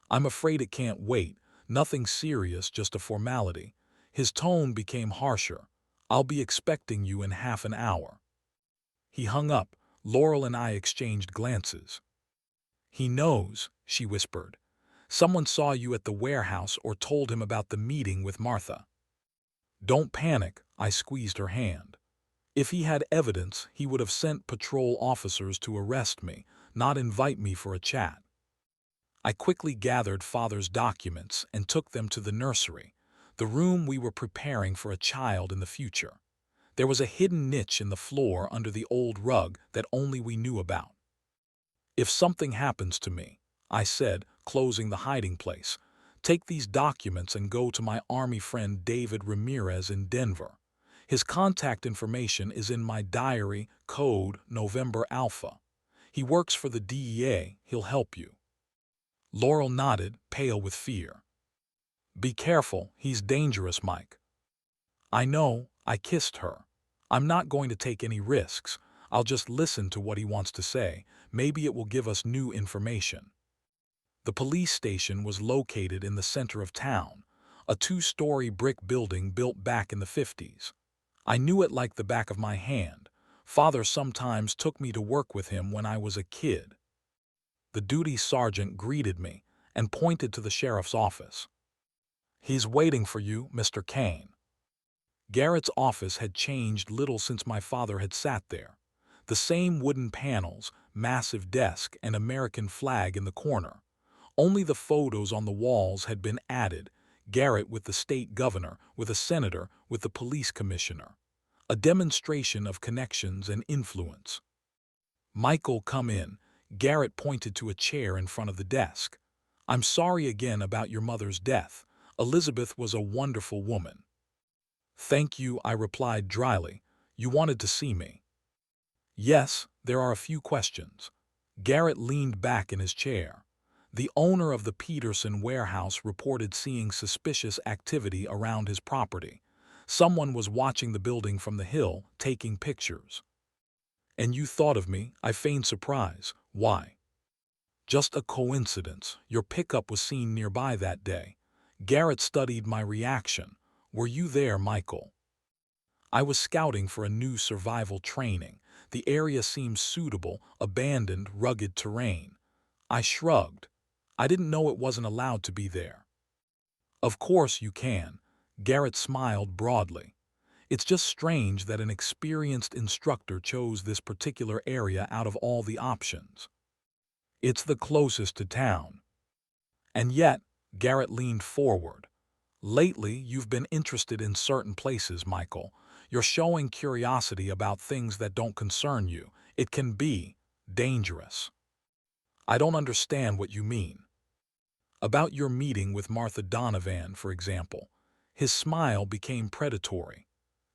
Speaker 1: I'm afraid it can't wait. Nothing serious, just a formality. His tone became harsher. I'll be expecting you in half an hour. He hung up. Laurel and I exchanged glances. He knows, she whispered. Someone saw you at the warehouse or told him about the meeting with Martha. Don't panic, I squeezed her hand. If he had evidence, he would have sent patrol officers to arrest me, not invite me for a chat. I quickly gathered Father's documents and took them to the nursery, the room we were preparing for a child in the future. There was a hidden niche in the floor under the old rug that only we knew about. If something happens to me, I said, closing the hiding place, take these documents and go to my Army friend David Ramirez in Denver. His contact information is in my diary, code November Alpha. He works for the DEA, he'll help you. Laurel nodded, pale with fear. Be careful, he's dangerous, Mike. I know, I kissed her. I'm not going to take any risks. I'll just listen to what he wants to say. Maybe it will give us new information. The police station was located in the center of town, a 2-story brick building built back in the 50s. I knew it like the back of my hand. Father sometimes took me to work with him when I was a kid. The duty sergeant greeted me and pointed to the sheriff's office. He's waiting for you, Mr. Kane. Garrett's office had changed little since my father had sat there. The same wooden panels, massive desk, and American flag in the corner. Only the photos on the walls had been added. Garrett with the state governor, with a senator, with the police commissioner. A demonstration of connections and influence. Michael, come in. Garrett pointed to a chair in front of the desk. I'm sorry again about your mother's death. Elizabeth was a wonderful woman. Thank you, I replied dryly. You wanted to see me. Yes, there are a few questions. Garrett leaned back in his chair. The owner of the Peterson warehouse reported seeing suspicious activity around his property. Someone was watching the building from the hill, taking pictures. And you thought of me, I feigned surprise. Why? Just a coincidence. Your pickup was seen nearby that day. Garrett studied my reaction. Were you there, Michael? I was scouting for a new survival training. The area seemed suitable, abandoned, rugged terrain. I shrugged. I didn't know it wasn't allowed to be there. Of course you can. Garrett smiled broadly. It's just strange that an experienced instructor chose this particular area out of all the options. It's the closest to town. And yet, Garrett leaned forward. Lately, you've been interested in certain places, Michael. You're showing curiosity about things that don't concern you. It can be dangerous. I don't understand what you mean. About your meeting with Martha Donovan, for example. His smile became predatory.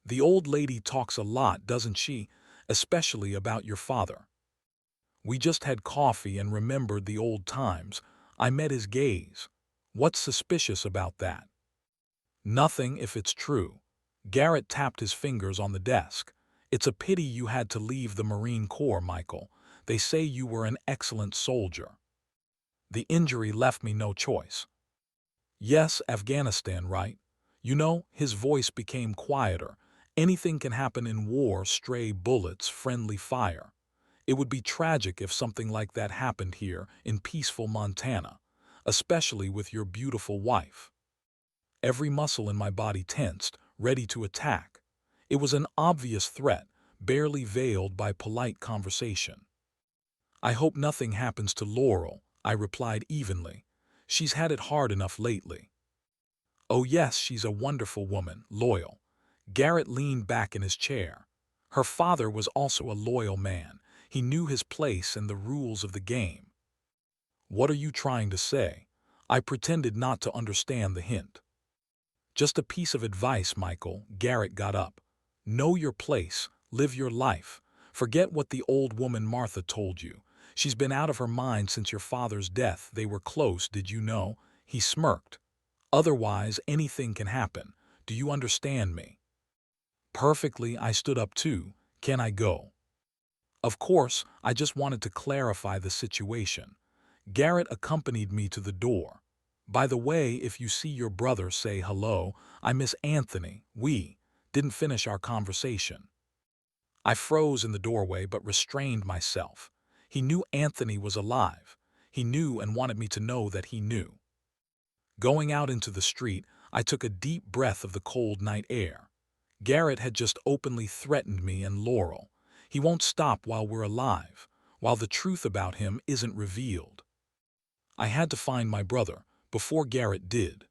Speaker 1: The old lady talks a lot, doesn't she? Especially about your father. We just had coffee and remembered the old times. I met his gaze. What's suspicious about that? Nothing if it's true. Garrett tapped his fingers on the desk. It's a pity you had to leave the Marine Corps, Michael. They say you were an excellent soldier. The injury left me no choice. Yes, Afghanistan, right? You know, his voice became quieter. Anything can happen in war, stray bullets, friendly fire. It would be tragic if something like that happened here in peaceful Montana, especially with your beautiful wife. Every muscle in my body tensed, ready to attack. It was an obvious threat, barely veiled by polite conversation. I hope nothing happens to Laurel, I replied evenly. She's had it hard enough lately. Oh yes, she's a wonderful woman, loyal. Garrett leaned back in his chair. Her father was also a loyal man. He knew his place and the rules of the game. What are you trying to say? I pretended not to understand the hint. Just a piece of advice, Michael. Garrett got up. Know your place, live your life. Forget what the old woman Martha told you. She's been out of her mind since your father's death. They were close, did you know? He smirked. Otherwise, anything can happen. Do you understand me? Perfectly. I stood up too. Can I go? Of course, I just wanted to clarify the situation. Garrett accompanied me to the door. By the way, if you see your brother, say hello. I miss Anthony. We didn't finish our conversation. I froze in the doorway but restrained myself. He knew Anthony was alive. He knew and wanted me to know that he knew. Going out into the street, I took a deep breath of the cold night air. Garrett had just openly threatened me and Laurel. He won't stop while we're alive, while the truth about him isn't revealed. I had to find my brother before Garrett did.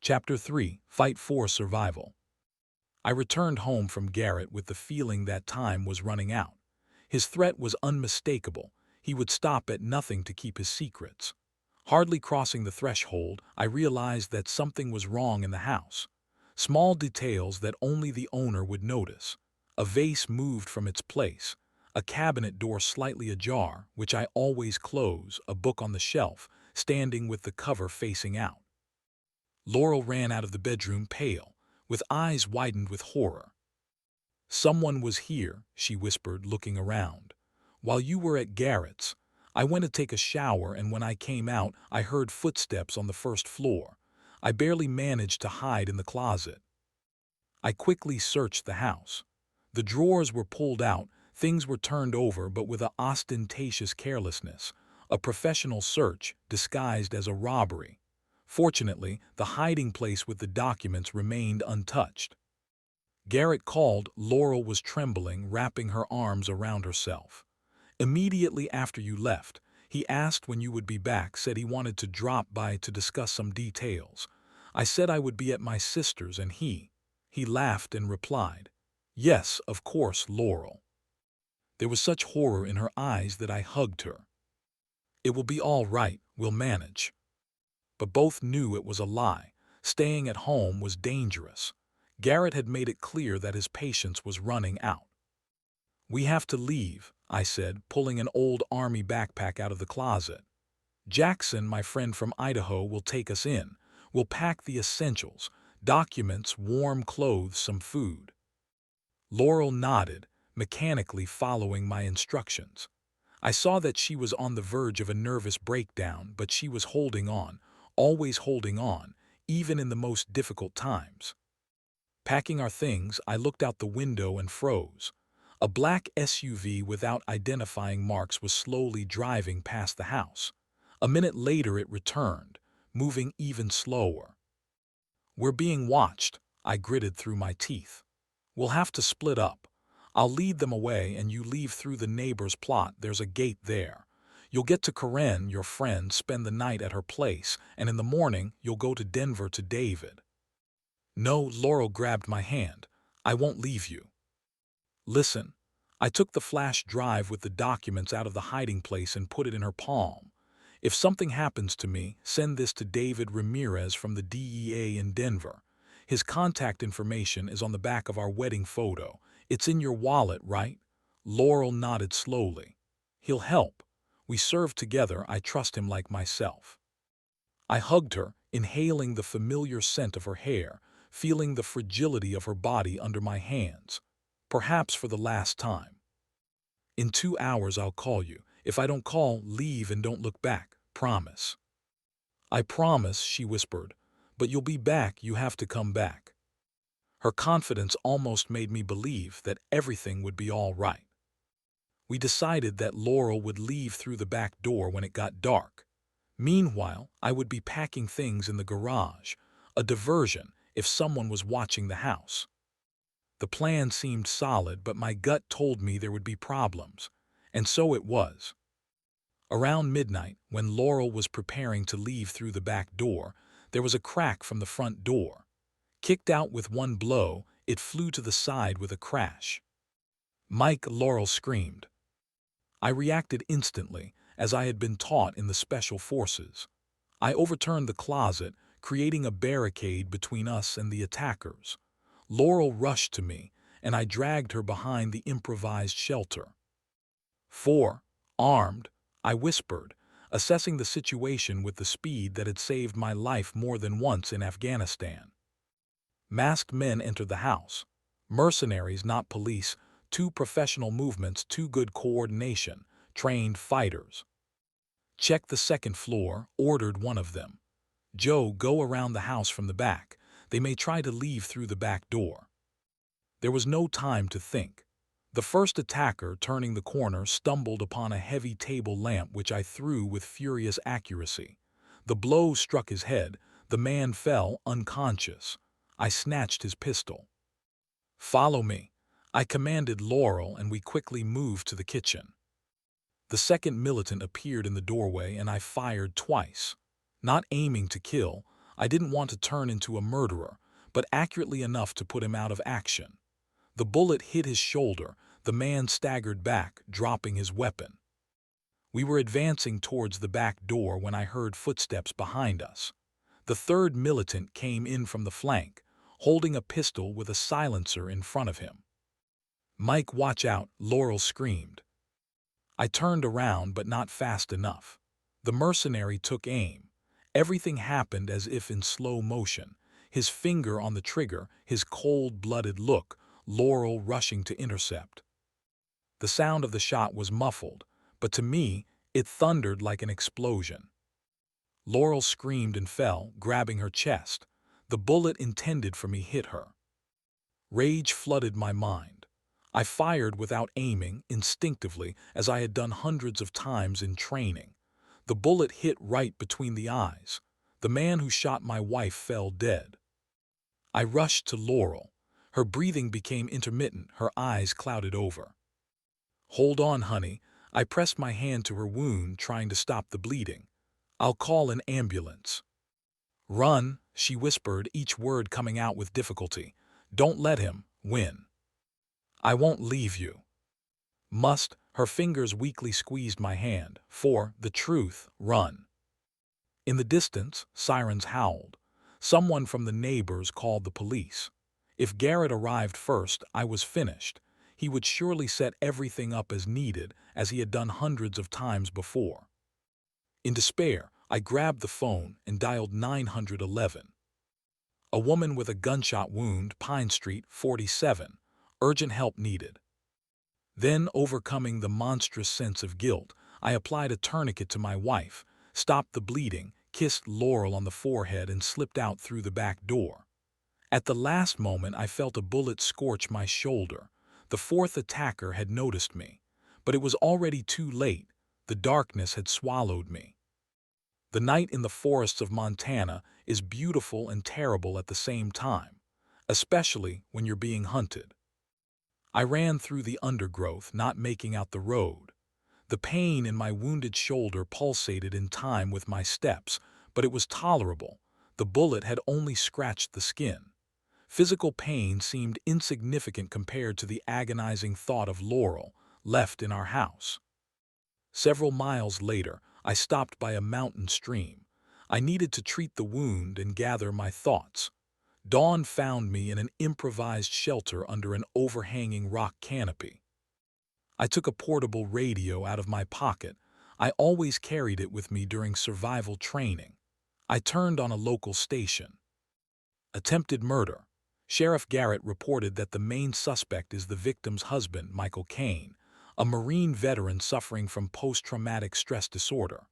Speaker 1: Chapter 3: Fight for Survival. I returned home from Garrett with the feeling that time was running out. His threat was unmistakable. He would stop at nothing to keep his secrets. Hardly crossing the threshold, I realized that something was wrong in the house. Small details that only the owner would notice. A vase moved from its place, a cabinet door slightly ajar, which I always close, a book on the shelf, standing with the cover facing out. Laurel ran out of the bedroom pale, with eyes widened with horror. Someone was here, she whispered, looking around. While you were at Garrett's, I went to take a shower, and when I came out, I heard footsteps on the first floor. I barely managed to hide in the closet. I quickly searched the house. The drawers were pulled out, things were turned over, but with an ostentatious carelessness. A professional search disguised as a robbery. Fortunately, the hiding place with the documents remained untouched. Garrett called. Laurel was trembling, wrapping her arms around herself. Immediately after you left, he asked when you would be back, said he wanted to drop by to discuss some details. I said I would be at my sister's, and he laughed and replied, "Yes, of course, Laurel." There was such horror in her eyes that I hugged her. "It will be all right, we'll manage." But both knew it was a lie. Staying at home was dangerous. Garrett had made it clear that his patience was running out. "We have to leave," I said, pulling an old army backpack out of the closet. "Jackson, my friend from Idaho, will take us in. We'll pack the essentials, documents, warm clothes, some food." Laurel nodded, mechanically following my instructions. I saw that she was on the verge of a nervous breakdown, but she was holding on, always holding on, even in the most difficult times. Packing our things, I looked out the window and froze. A black SUV without identifying marks was slowly driving past the house. A minute later it returned, moving even slower. "We're being watched," I gritted through my teeth. "We'll have to split up. I'll lead them away and you leave through the neighbor's plot. There's a gate there. You'll get to Karen, your friend, spend the night at her place, and in the morning you'll go to Denver to David." "No," Laurel grabbed my hand. "I won't leave you." "Listen." I took the flash drive with the documents out of the hiding place and put it in her palm. "If something happens to me, send this to David Ramirez from the DEA in Denver. His contact information is on the back of our wedding photo. It's in your wallet, right?" Laurel nodded slowly. He'll help. We serve together, I trust him like myself. I hugged her, inhaling the familiar scent of her hair, feeling the fragility of her body under my hands. Perhaps for the last time. In 2 hours I'll call you. If I don't call, leave and don't look back. Promise. I promise, she whispered. But you'll be back, you have to come back. Her confidence almost made me believe that everything would be all right. We decided that Laurel would leave through the back door when it got dark. Meanwhile, I would be packing things in the garage, a diversion if someone was watching the house. The plan seemed solid, but my gut told me there would be problems, and so it was. Around midnight, when Laurel was preparing to leave through the back door, there was a crack from the front door. Kicked out with one blow, it flew to the side with a crash. "Mike!" Laurel screamed. I reacted instantly, as I had been taught in the Special Forces. I overturned the closet, creating a barricade between us and the attackers. Laurel rushed to me, and I dragged her behind the improvised shelter. "Four, armed," I whispered, assessing the situation with the speed that had saved my life more than once in Afghanistan. Masked men entered the house. Mercenaries, not police, 2 professional movements, 2 good coordination, trained fighters. "Check the second floor," ordered one of them. "Joe, go around the house from the back. They may try to leave through the back door." There was no time to think. The first attacker, turning the corner, stumbled upon a heavy table lamp which I threw with furious accuracy. The blow struck his head. The man fell unconscious. I snatched his pistol. "Follow me," I commanded Laurel, and we quickly moved to the kitchen. The second militant appeared in the doorway, and I fired twice. Not aiming to kill, I didn't want to turn into a murderer, but accurately enough to put him out of action. The bullet hit his shoulder. The man staggered back, dropping his weapon. We were advancing towards the back door when I heard footsteps behind us. The third militant came in from the flank, holding a pistol with a silencer in front of him. "Mike, watch out!" Laurel screamed. I turned around, but not fast enough. The mercenary took aim. Everything happened as if in slow motion. His finger on the trigger, his cold-blooded look, Laurel rushing to intercept. The sound of the shot was muffled, but to me, it thundered like an explosion. Laurel screamed and fell, grabbing her chest. The bullet intended for me hit her. Rage flooded my mind. I fired without aiming, instinctively, as I had done hundreds of times in training. The bullet hit right between the eyes. The man who shot my wife fell dead. I rushed to Laurel. Her breathing became intermittent, her eyes clouded over. "Hold on, honey." I pressed my hand to her wound, trying to stop the bleeding. "I'll call an ambulance." "Run," she whispered, each word coming out with difficulty. "Don't let him win." "I won't leave you." "Must." Her fingers weakly squeezed my hand. "For the truth, run." In the distance, sirens howled. Someone from the neighbors called the police. If Garrett arrived first, I was finished. He would surely set everything up as needed, as he had done hundreds of times before. In despair, I grabbed the phone and dialed 911. "A woman with a gunshot wound, Pine Street, 47. Urgent help needed." Then, overcoming the monstrous sense of guilt, I applied a tourniquet to my wife, stopped the bleeding, kissed Laurel on the forehead, and slipped out through the back door. At the last moment, I felt a bullet scorch my shoulder. The fourth attacker had noticed me, but it was already too late. The darkness had swallowed me. The night in the forests of Montana is beautiful and terrible at the same time, especially when you're being hunted. I ran through the undergrowth, not making out the road. The pain in my wounded shoulder pulsated in time with my steps, but it was tolerable. The bullet had only scratched the skin. Physical pain seemed insignificant compared to the agonizing thought of Laurel, left in our house. Several miles later, I stopped by a mountain stream. I needed to treat the wound and gather my thoughts. Dawn found me in an improvised shelter under an overhanging rock canopy. I took a portable radio out of my pocket. I always carried it with me during survival training. I turned on a local station. Attempted murder. Sheriff Garrett reported that the main suspect is the victim's husband, Michael Caine, a Marine veteran suffering from post-traumatic stress disorder.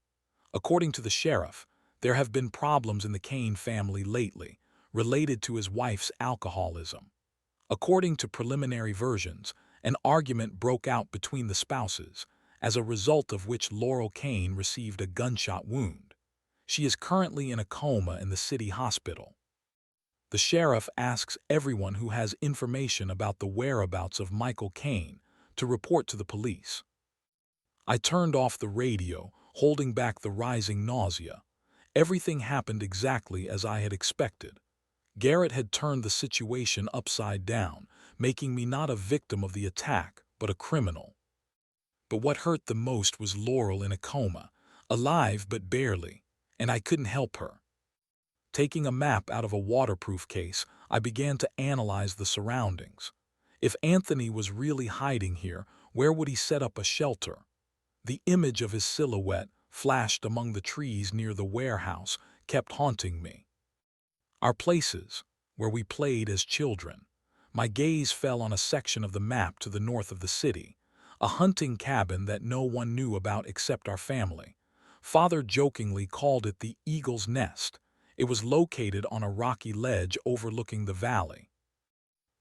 Speaker 1: According to the sheriff, there have been problems in the Caine family lately, related to his wife's alcoholism. According to preliminary versions, an argument broke out between the spouses, as a result of which Laurel Caine received a gunshot wound. She is currently in a coma in the city hospital. The sheriff asks everyone who has information about the whereabouts of Michael Caine to report to the police. I turned off the radio, holding back the rising nausea. Everything happened exactly as I had expected. Garrett had turned the situation upside down, making me not a victim of the attack, but a criminal. But what hurt the most was Laurel in a coma, alive but barely, and I couldn't help her. Taking a map out of a waterproof case, I began to analyze the surroundings. If Anthony was really hiding here, where would he set up a shelter? The image of his silhouette, flashed among the trees near the warehouse, kept haunting me. Our places, where we played as children. My gaze fell on a section of the map to the north of the city, a hunting cabin that no one knew about except our family. Father jokingly called it the Eagle's Nest. It was located on a rocky ledge overlooking the valley.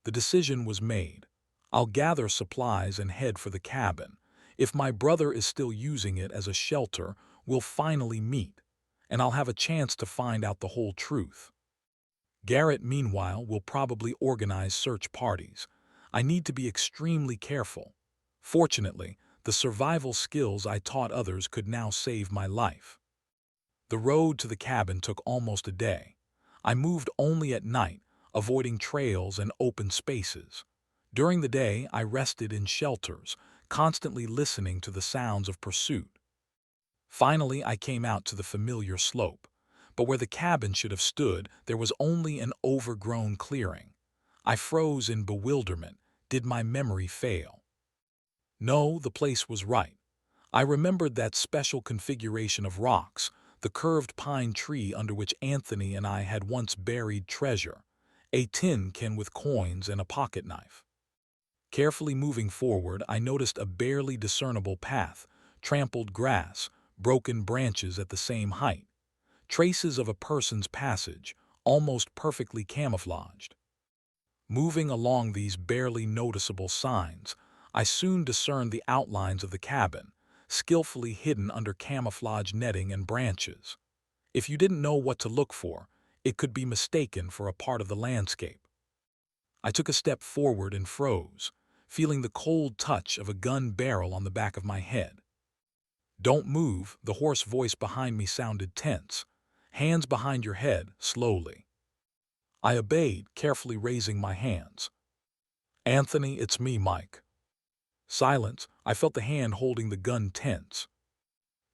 Speaker 1: The decision was made. I'll gather supplies and head for the cabin. If my brother is still using it as a shelter, we'll finally meet, and I'll have a chance to find out the whole truth. Garrett, meanwhile, will probably organize search parties. I need to be extremely careful. Fortunately, the survival skills I taught others could now save my life. The road to the cabin took almost a day. I moved only at night, avoiding trails and open spaces. During the day, I rested in shelters, constantly listening to the sounds of pursuit. Finally, I came out to the familiar slope, but where the cabin should have stood, there was only an overgrown clearing. I froze in bewilderment. Did my memory fail? No, the place was right. I remembered that special configuration of rocks, the curved pine tree under which Anthony and I had once buried treasure, a tin can with coins and a pocket knife. Carefully moving forward, I noticed a barely discernible path, trampled grass, broken branches at the same height, traces of a person's passage, almost perfectly camouflaged. Moving along these barely noticeable signs, I soon discerned the outlines of the cabin, skillfully hidden under camouflage netting and branches. If you didn't know what to look for, it could be mistaken for a part of the landscape. I took a step forward and froze, feeling the cold touch of a gun barrel on the back of my head. "Don't move," the hoarse voice behind me sounded tense. "Hands behind your head, slowly." I obeyed, carefully raising my hands. "Anthony, it's me, Mike." Silence. I felt the hand holding the gun tense.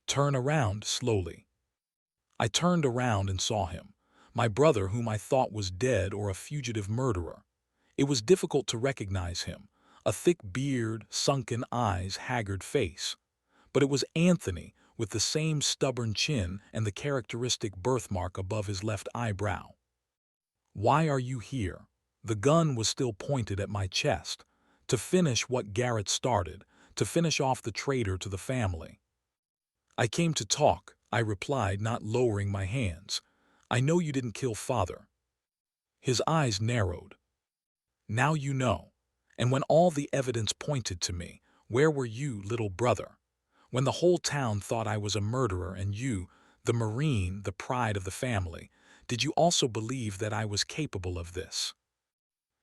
Speaker 1: "Turn around, slowly." I turned around and saw him, my brother whom I thought was dead or a fugitive murderer. It was difficult to recognize him, a thick beard, sunken eyes, haggard face. But it was Anthony, with the same stubborn chin and the characteristic birthmark above his left eyebrow. "Why are you here?" The gun was still pointed at my chest. To finish what Garrett started, to finish off the traitor to the family. "I came to talk," I replied, not lowering my hands. "I know you didn't kill Father." His eyes narrowed. "Now you know. And when all the evidence pointed to me, where were you, little brother? When the whole town thought I was a murderer and you, the Marine, the pride of the family, did you also believe that I was capable of this?"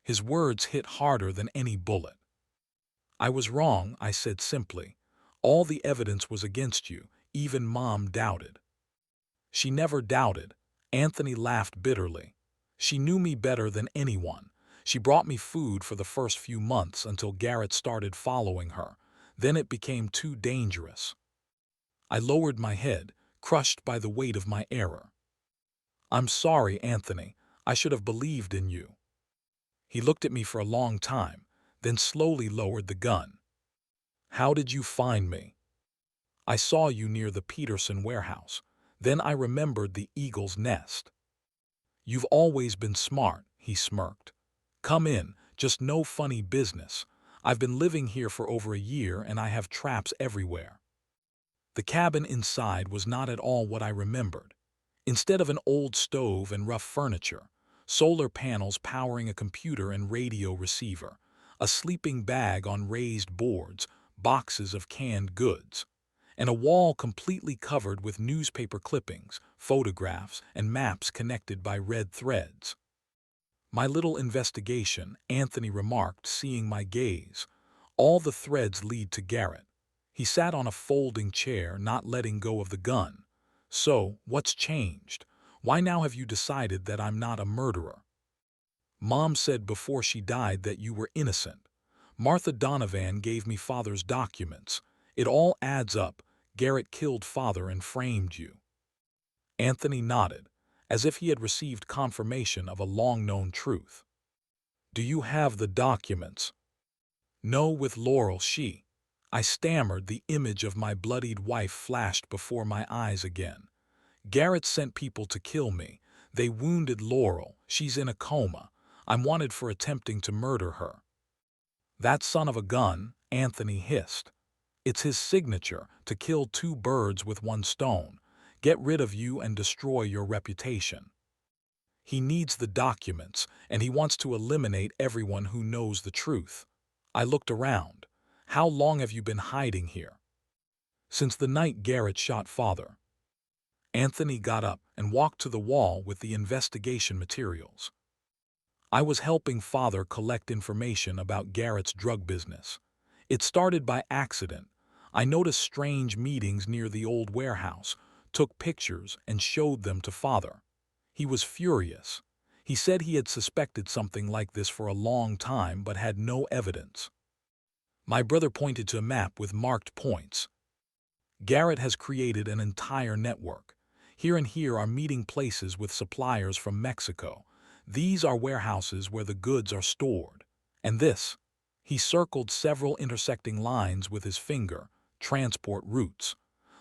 Speaker 1: His words hit harder than any bullet. "I was wrong," I said simply. "All the evidence was against you. Even Mom doubted." "She never doubted." Anthony laughed bitterly. "She knew me better than anyone. She brought me food for the first few months until Garrett started following her. Then it became too dangerous." I lowered my head, crushed by the weight of my error. "I'm sorry, Anthony. I should have believed in you." He looked at me for a long time, then slowly lowered the gun. How did you find me? I saw you near the Peterson warehouse. Then I remembered the eagle's nest. You've always been smart, he smirked. Come in, just no funny business. I've been living here for over a year and I have traps everywhere. The cabin inside was not at all what I remembered. Instead of an old stove and rough furniture, solar panels powering a computer and radio receiver, a sleeping bag on raised boards, boxes of canned goods, and a wall completely covered with newspaper clippings, photographs, and maps connected by red threads. My little investigation, Anthony remarked, seeing my gaze. All the threads lead to Garrett. He sat on a folding chair, not letting go of the gun. So, what's changed? Why now have you decided that I'm not a murderer? Mom said before she died that you were innocent. Martha Donovan gave me Father's documents. It all adds up. Garrett killed Father and framed you. Anthony nodded, as if he had received confirmation of a long-known truth. Do you have the documents? No, with Laurel, I stammered. The image of my bloodied wife flashed before my eyes again. Garrett sent people to kill me. They wounded Laurel. She's in a coma. I'm wanted for attempting to murder her. That son of a gun, Anthony hissed. It's his signature, to kill two birds with one stone. Get rid of you and destroy your reputation. He needs the documents, and he wants to eliminate everyone who knows the truth. I looked around. How long have you been hiding here? Since the night Garrett shot Father. Anthony got up and walked to the wall with the investigation materials. I was helping Father collect information about Garrett's drug business. It started by accident. I noticed strange meetings near the old warehouse, took pictures and showed them to Father. He was furious. He said he had suspected something like this for a long time but had no evidence. My brother pointed to a map with marked points. Garrett has created an entire network. Here and here are meeting places with suppliers from Mexico. These are warehouses where the goods are stored. And this, he circled several intersecting lines with his finger, transport routes.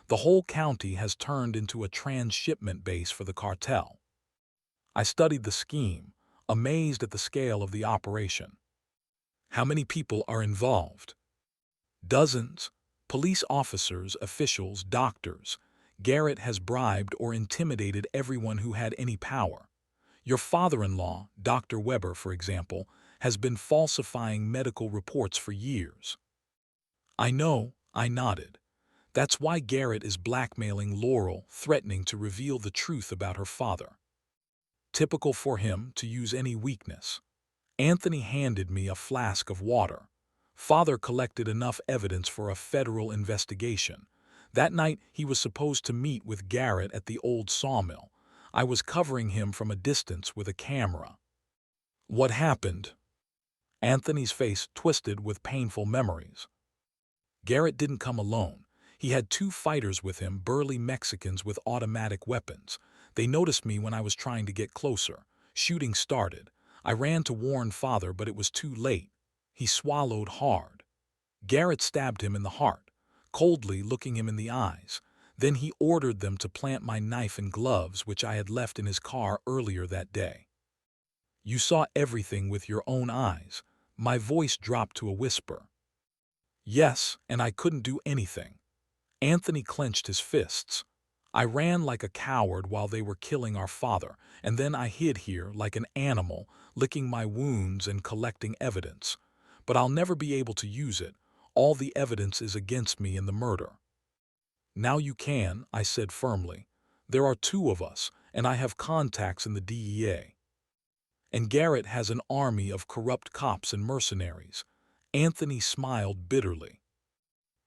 Speaker 1: The whole county has turned into a transshipment base for the cartel. I studied the scheme, amazed at the scale of the operation. How many people are involved? Dozens. Police officers, officials, doctors. Garrett has bribed or intimidated everyone who had any power. Your father-in-law, Dr. Weber, for example, has been falsifying medical reports for years. I know, I nodded. That's why Garrett is blackmailing Laurel, threatening to reveal the truth about her father. Typical for him to use any weakness. Anthony handed me a flask of water. Father collected enough evidence for a federal investigation. That night, he was supposed to meet with Garrett at the old sawmill. I was covering him from a distance with a camera. What happened? Anthony's face twisted with painful memories. Garrett didn't come alone. He had two fighters with him, burly Mexicans with automatic weapons. They noticed me when I was trying to get closer. Shooting started. I ran to warn Father, but it was too late. He swallowed hard. Garrett stabbed him in the heart, coldly looking him in the eyes. Then he ordered them to plant my knife and gloves, which I had left in his car earlier that day. You saw everything with your own eyes. My voice dropped to a whisper. Yes, and I couldn't do anything. Anthony clenched his fists. I ran like a coward while they were killing our father, and then I hid here like an animal, licking my wounds and collecting evidence. But I'll never be able to use it. All the evidence is against me in the murder. Now you can, I said firmly. There are two of us, and I have contacts in the DEA. And Garrett has an army of corrupt cops and mercenaries. Anthony smiled bitterly.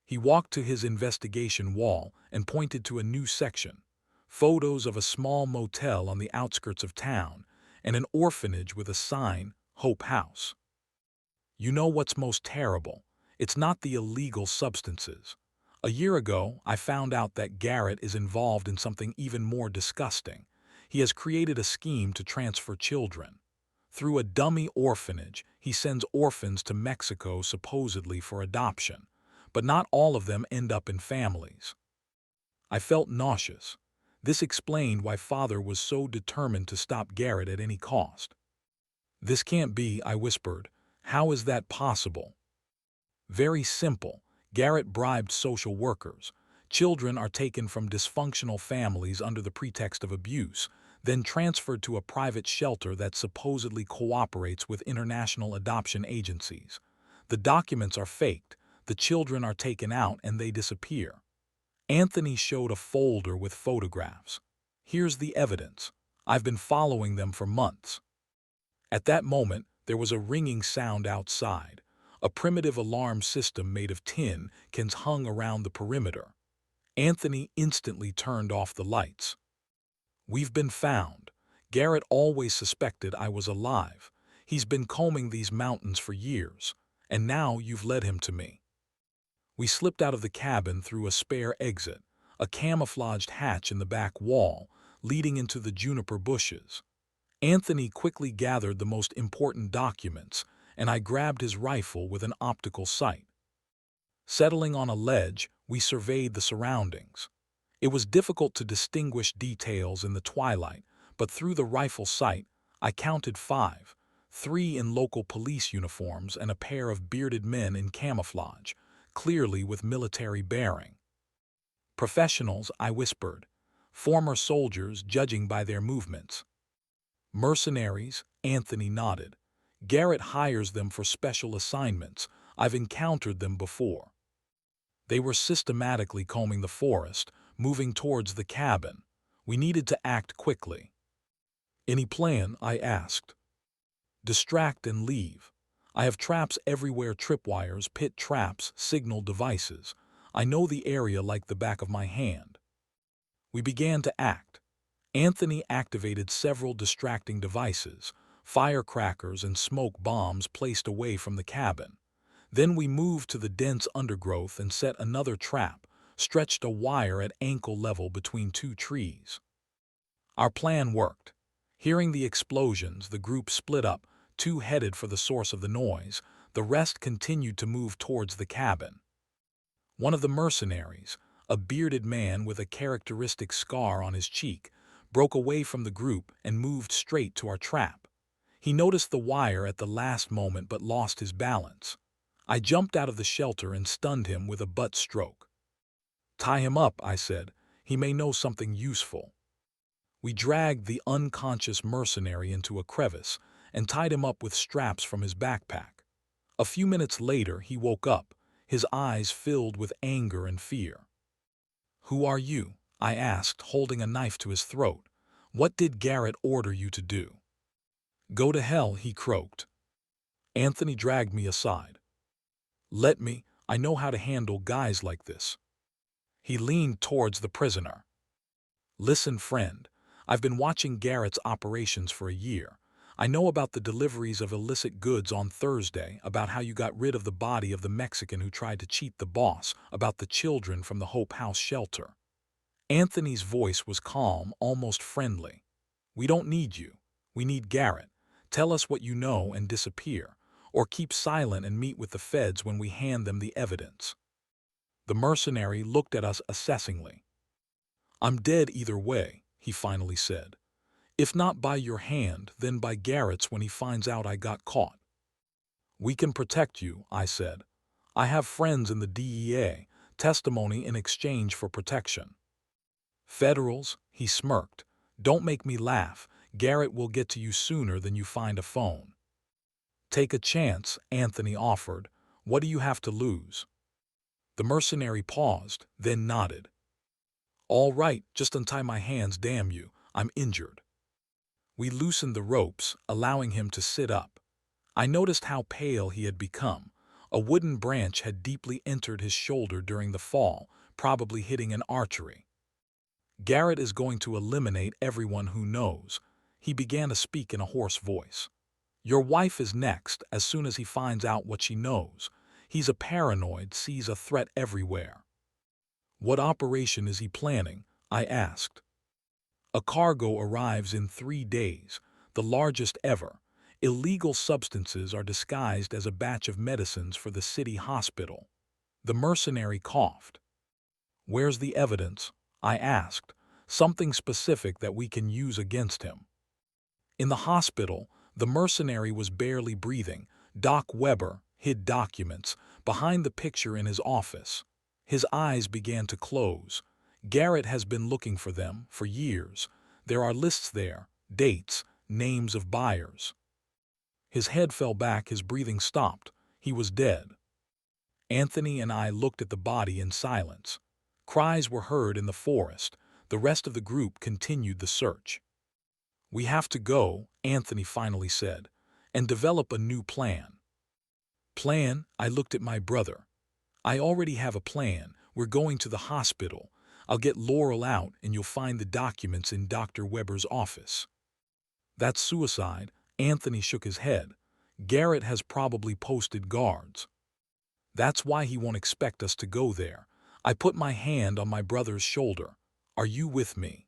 Speaker 1: He walked to his investigation wall and pointed to a new section. Photos of a small motel on the outskirts of town and an orphanage with a sign, Hope House. You know what's most terrible? It's not the illegal substances. A year ago, I found out that Garrett is involved in something even more disgusting. He has created a scheme to transfer children. Through a dummy orphanage, he sends orphans to Mexico supposedly for adoption. but not all of them end up in families. I felt nauseous. This explained why Father was so determined to stop Garrett at any cost. "This can't be," I whispered. "How is that possible?" "Very simple. Garrett bribed social workers. Children are taken from dysfunctional families under the pretext of abuse, then transferred to a private shelter that supposedly cooperates with international adoption agencies. The documents are faked, the children are taken out, and they disappear." Anthony showed a folder with photographs. "Here's the evidence. I've been following them for months." At that moment, there was a ringing sound outside. A primitive alarm system made of tin cans hung around the perimeter. Anthony instantly turned off the lights. "We've been found. Garrett always suspected I was alive. He's been combing these mountains for years, and now you've led him to me." We slipped out of the cabin through a spare exit, a camouflaged hatch in the back wall, leading into the juniper bushes. Anthony quickly gathered the most important documents, and I grabbed his rifle with an optical sight. Settling on a ledge, we surveyed the surroundings. It was difficult to distinguish details in the twilight, but through the rifle sight, I counted 5, 3 in local police uniforms and a pair of bearded men in camouflage, clearly with military bearing. "Professionals," I whispered. "Former soldiers, judging by their movements." "Mercenaries," Anthony nodded. "Garrett hires them for special assignments. I've encountered them before." They were systematically combing the forest, moving towards the cabin. We needed to act quickly. "Any plan?" I asked. "Distract and leave. I have traps everywhere, tripwires, pit traps, signal devices. I know the area like the back of my hand." We began to act. Anthony activated several distracting devices, firecrackers and smoke bombs placed away from the cabin. Then we moved to the dense undergrowth and set another trap, stretched a wire at ankle level between 2 trees. Our plan worked. Hearing the explosions, the group split up, 2 headed for the source of the noise, the rest continued to move towards the cabin. One of the mercenaries, a bearded man with a characteristic scar on his cheek, broke away from the group and moved straight to our trap. He noticed the wire at the last moment but lost his balance. I jumped out of the shelter and stunned him with a butt stroke. "Tie him up," I said. "He may know something useful." We dragged the unconscious mercenary into a crevice and tied him up with straps from his backpack. A few minutes later, he woke up, his eyes filled with anger and fear. "Who are you?" I asked, holding a knife to his throat. "What did Garrett order you to do?" "Go to hell," he croaked. Anthony dragged me aside. "Let me. I know how to handle guys like this." He leaned towards the prisoner. "Listen, friend. I've been watching Garrett's operations for a year. I know about the deliveries of illicit goods on Thursday, about how you got rid of the body of the Mexican who tried to cheat the boss, about the children from the Hope House shelter." Anthony's voice was calm, almost friendly. "We don't need you. We need Garrett. Tell us what you know and disappear, or keep silent and meet with the feds when we hand them the evidence." The mercenary looked at us assessingly. "I'm dead either way," he finally said. "If not by your hand, then by Garrett's when he finds out I got caught." "We can protect you," I said. "I have friends in the DEA, testimony in exchange for protection." "Federals?" he smirked. "Don't make me laugh. Garrett will get to you sooner than you find a phone." "Take a chance," Anthony offered. "What do you have to lose?" The mercenary paused, then nodded. "All right, just untie my hands, damn you. I'm injured." We loosened the ropes, allowing him to sit up. I noticed how pale he had become. A wooden branch had deeply entered his shoulder during the fall, probably hitting an artery. "Garrett is going to eliminate everyone who knows." He began to speak in a hoarse voice. "Your wife is next, as soon as he finds out what she knows. He's a paranoid, sees a threat everywhere." "What operation is he planning?" I asked. "A cargo arrives in 3 days, the largest ever. Illegal substances are disguised as a batch of medicines for the city hospital." The mercenary coughed. "Where's the evidence?" I asked. "Something specific that we can use against him." In the hospital, the mercenary was barely breathing. Doc Weber hid documents behind the picture in his office. His eyes began to close. "Garrett has been looking for them for years. There are lists there, dates, names of buyers." His head fell back, his breathing stopped. He was dead. Anthony and I looked at the body in silence. Cries were heard in the forest. The rest of the group continued the search. "We have to go," Anthony finally said, "and develop a new plan." "Plan?" I looked at my brother. "I already have a plan. We're going to the hospital. I'll get Laurel out and you'll find the documents in Dr. Weber's office." "That's suicide." Anthony shook his head. "Garrett has probably posted guards. That's why he won't expect us to go there." I put my hand on my brother's shoulder. "Are you with me?"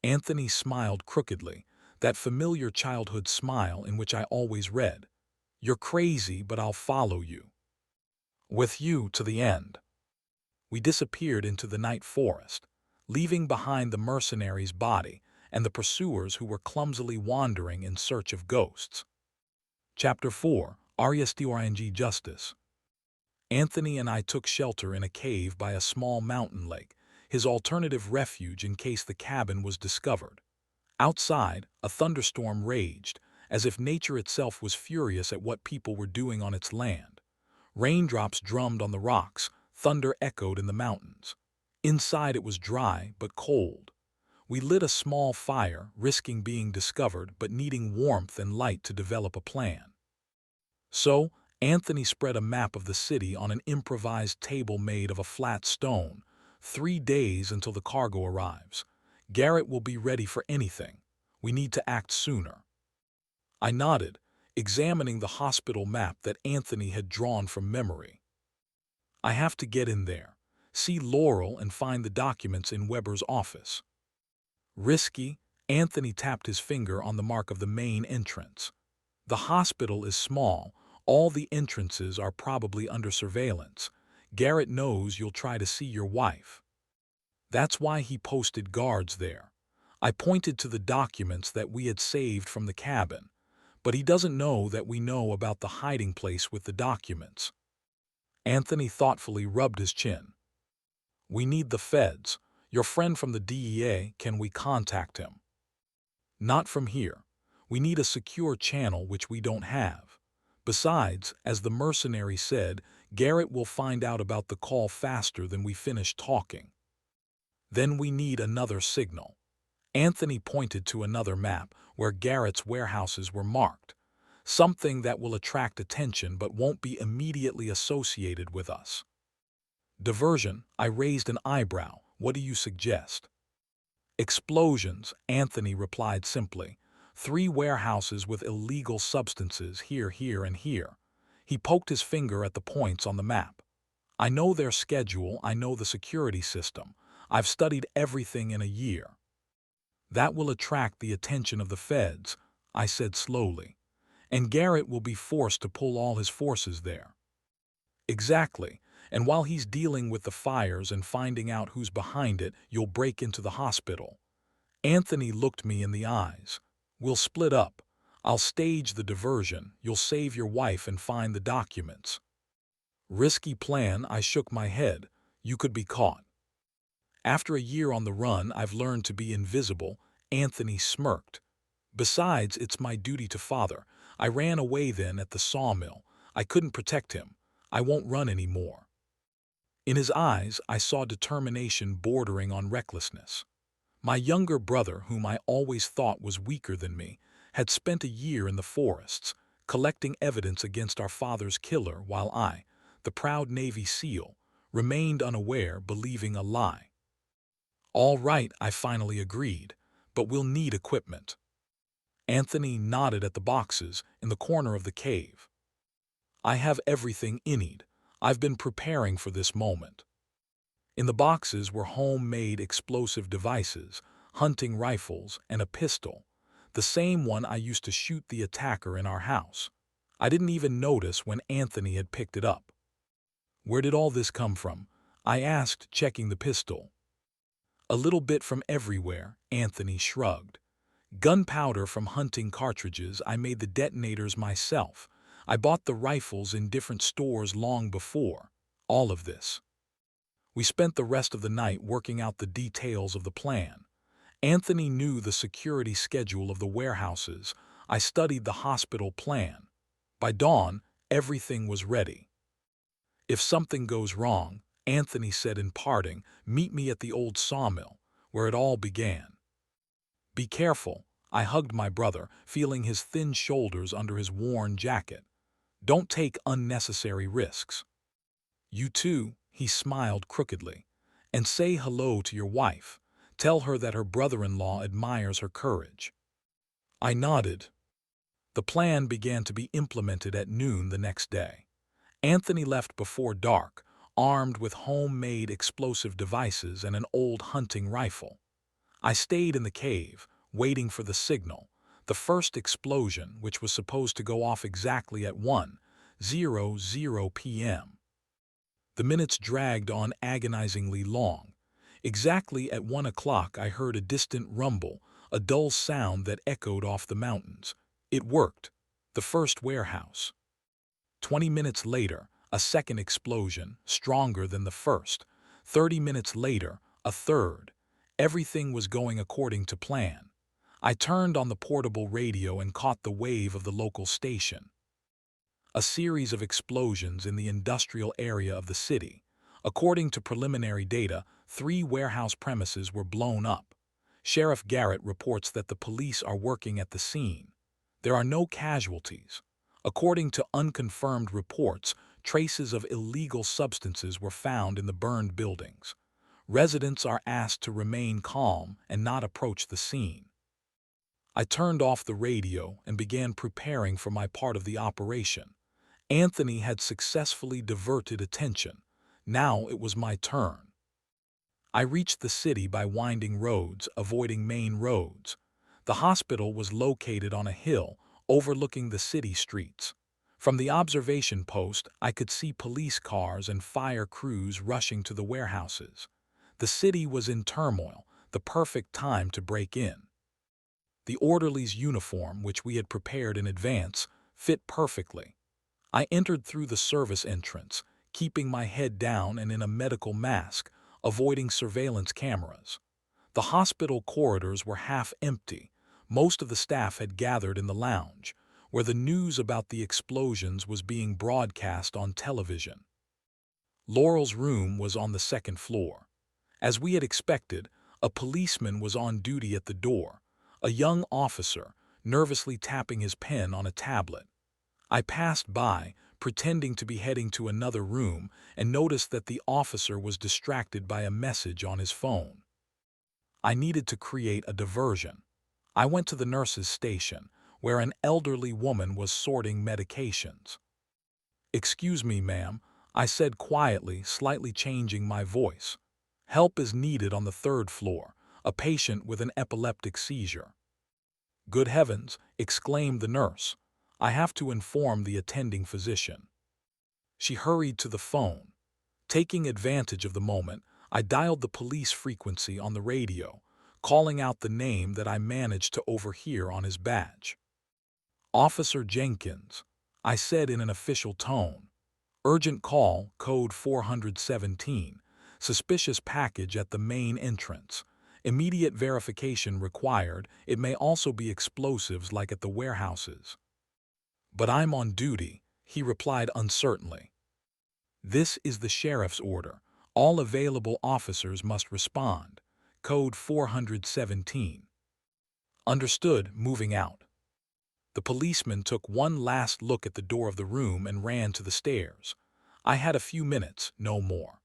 Speaker 1: Anthony smiled crookedly, that familiar childhood smile in which I always read, "You're crazy, but I'll follow you. With you to the end." We disappeared into the night forest, leaving behind the mercenary's body and the pursuers who were clumsily wandering in search of ghosts. Chapter 4: Arresting Justice. Anthony and I took shelter in a cave by a small mountain lake, his alternative refuge in case the cabin was discovered. Outside, a thunderstorm raged, as if nature itself was furious at what people were doing on its land. Raindrops drummed on the rocks, thunder echoed in the mountains. Inside it was dry but cold. We lit a small fire, risking being discovered but needing warmth and light to develop a plan. So, Anthony spread a map of the city on an improvised table made of a flat stone. 3 days until the cargo arrives. Garrett will be ready for anything. We need to act sooner. I nodded, examining the hospital map that Anthony had drawn from memory. "I have to get in there, see Laurel and find the documents in Weber's office." "Risky." Anthony tapped his finger on the mark of the main entrance. "The hospital is small. All the entrances are probably under surveillance. Garrett knows you'll try to see your wife. That's why he posted guards there." I pointed to the documents that we had saved from the cabin. "But he doesn't know that we know about the hiding place with the documents." Anthony thoughtfully rubbed his chin. "We need the feds. Your friend from the DEA, can we contact him?" "Not from here. We need a secure channel which we don't have. Besides, as the mercenary said, Garrett will find out about the call faster than we finish talking." "Then we need another signal." Anthony pointed to another map where Garrett's warehouses were marked. "Something that will attract attention but won't be immediately associated with us." "Diversion." I raised an eyebrow. "What do you suggest?" "Explosions," Anthony replied simply. 3 warehouses with illegal substances here, here, and here." He poked his finger at the points on the map. "I know their schedule, I know the security system. I've studied everything in a year." "That will attract the attention of the feds," I said slowly. "And Garrett will be forced to pull all his forces there." "Exactly. And while he's dealing with the fires and finding out who's behind it, you'll break into the hospital." Anthony looked me in the eyes. "We'll split up. I'll stage the diversion, you'll save your wife and find the documents." "Risky plan." I shook my head. "You could be caught." "After a year on the run, I've learned to be invisible." Anthony smirked. "Besides, it's my duty to father. I ran away then at the sawmill. I couldn't protect him. I won't run anymore." In his eyes, I saw determination bordering on recklessness. My younger brother, whom I always thought was weaker than me, had spent a year in the forests, collecting evidence against our father's killer, while I, the proud Navy SEAL, remained unaware, believing a lie. "All right," I finally agreed, "but we'll need equipment." Anthony nodded at the boxes in the corner of the cave. "I have everything you need. I've been preparing for this moment." In the boxes were homemade explosive devices, hunting rifles, and a pistol, the same one I used to shoot the attacker in our house. I didn't even notice when Anthony had picked it up. Where did all this come from? I asked, checking the pistol. A little bit from everywhere, Anthony shrugged. Gunpowder from hunting cartridges, I made the detonators myself. I bought the rifles in different stores long before. All of this. We spent the rest of the night working out the details of the plan. Anthony knew the security schedule of the warehouses. I studied the hospital plan. By dawn, everything was ready. If something goes wrong, Anthony said in parting, meet me at the old sawmill, where it all began. Be careful, I hugged my brother, feeling his thin shoulders under his worn jacket. Don't take unnecessary risks. You too, he smiled crookedly. And say hello to your wife. Tell her that her brother-in-law admires her courage. I nodded. The plan began to be implemented at noon the next day. Anthony left before dark, armed with homemade explosive devices and an old hunting rifle. I stayed in the cave, waiting for the signal, the first explosion, which was supposed to go off exactly at 1:00 p.m. The minutes dragged on agonizingly long. Exactly at 1 o'clock I heard a distant rumble, a dull sound that echoed off the mountains. It worked. The first warehouse. 20 minutes later, a second explosion, stronger than the first. 30 minutes later, a third. Everything was going according to plan. I turned on the portable radio and caught the wave of the local station. A series of explosions in the industrial area of the city. According to preliminary data, 3 warehouse premises were blown up. Sheriff Garrett reports that the police are working at the scene. There are no casualties. According to unconfirmed reports, traces of illegal substances were found in the burned buildings. Residents are asked to remain calm and not approach the scene. I turned off the radio and began preparing for my part of the operation. Anthony had successfully diverted attention. Now it was my turn. I reached the city by winding roads, avoiding main roads. The hospital was located on a hill overlooking the city streets. From the observation post, I could see police cars and fire crews rushing to the warehouses. The city was in turmoil, the perfect time to break in. The orderly's uniform, which we had prepared in advance, fit perfectly. I entered through the service entrance, keeping my head down and in a medical mask, avoiding surveillance cameras. The hospital corridors were half empty. Most of the staff had gathered in the lounge, where the news about the explosions was being broadcast on television. Laurel's room was on the second floor. As we had expected, a policeman was on duty at the door, a young officer, nervously tapping his pen on a tablet. I passed by, pretending to be heading to another room, and noticed that the officer was distracted by a message on his phone. I needed to create a diversion. I went to the nurse's station, where an elderly woman was sorting medications. "Excuse me, ma'am," I said quietly, slightly changing my voice. "Help is needed on the 3rd floor, a patient with an epileptic seizure." "Good heavens!" exclaimed the nurse. "I have to inform the attending physician." She hurried to the phone. Taking advantage of the moment, I dialed the police frequency on the radio, calling out the name that I managed to overhear on his badge. "Officer Jenkins," I said in an official tone. "Urgent call, code 417, suspicious package at the main entrance. Immediate verification required. It may also be explosives like at the warehouses." "But I'm on duty," he replied uncertainly. "This is the sheriff's order. All available officers must respond. Code 417. "Understood," moving out. The policeman took one last look at the door of the room and ran to the stairs. I had a few minutes, no more.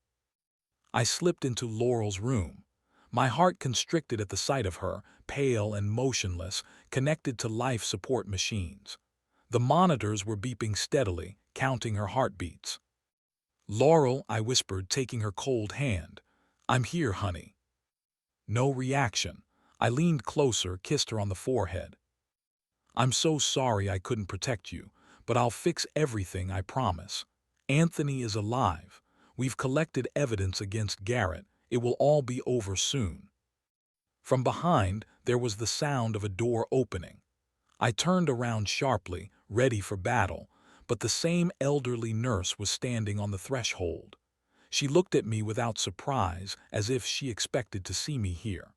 Speaker 1: I slipped into Laurel's room. My heart constricted at the sight of her, pale and motionless, connected to life support machines. The monitors were beeping steadily, counting her heartbeats. "Laurel," I whispered, taking her cold hand. "I'm here, honey." No reaction. I leaned closer, kissed her on the forehead. "I'm so sorry I couldn't protect you, but I'll fix everything, I promise. Anthony is alive. We've collected evidence against Garrett. It will all be over soon." From behind, there was the sound of a door opening. I turned around sharply, ready for battle, but the same elderly nurse was standing on the threshold. She looked at me without surprise, as if she expected to see me here.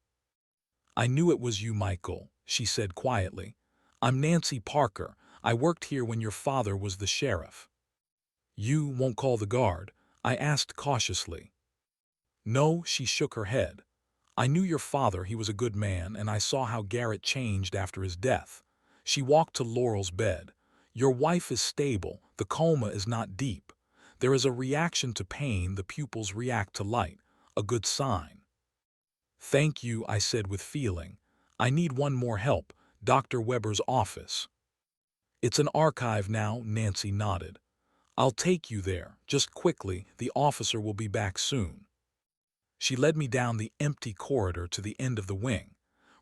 Speaker 1: "I knew it was you, Michael," she said quietly. "I'm Nancy Parker. I worked here when your father was the sheriff." "You won't call the guard?" I asked cautiously. "No," she shook her head. "I knew your father, he was a good man, and I saw how Garrett changed after his death." She walked to Laurel's bed. "Your wife is stable, the coma is not deep. There is a reaction to pain, the pupils react to light. A good sign." "Thank you," I said with feeling. "I need one more help, Dr. Weber's office." "It's an archive now," Nancy nodded. "I'll take you there, just quickly, the officer will be back soon." She led me down the empty corridor to the end of the wing,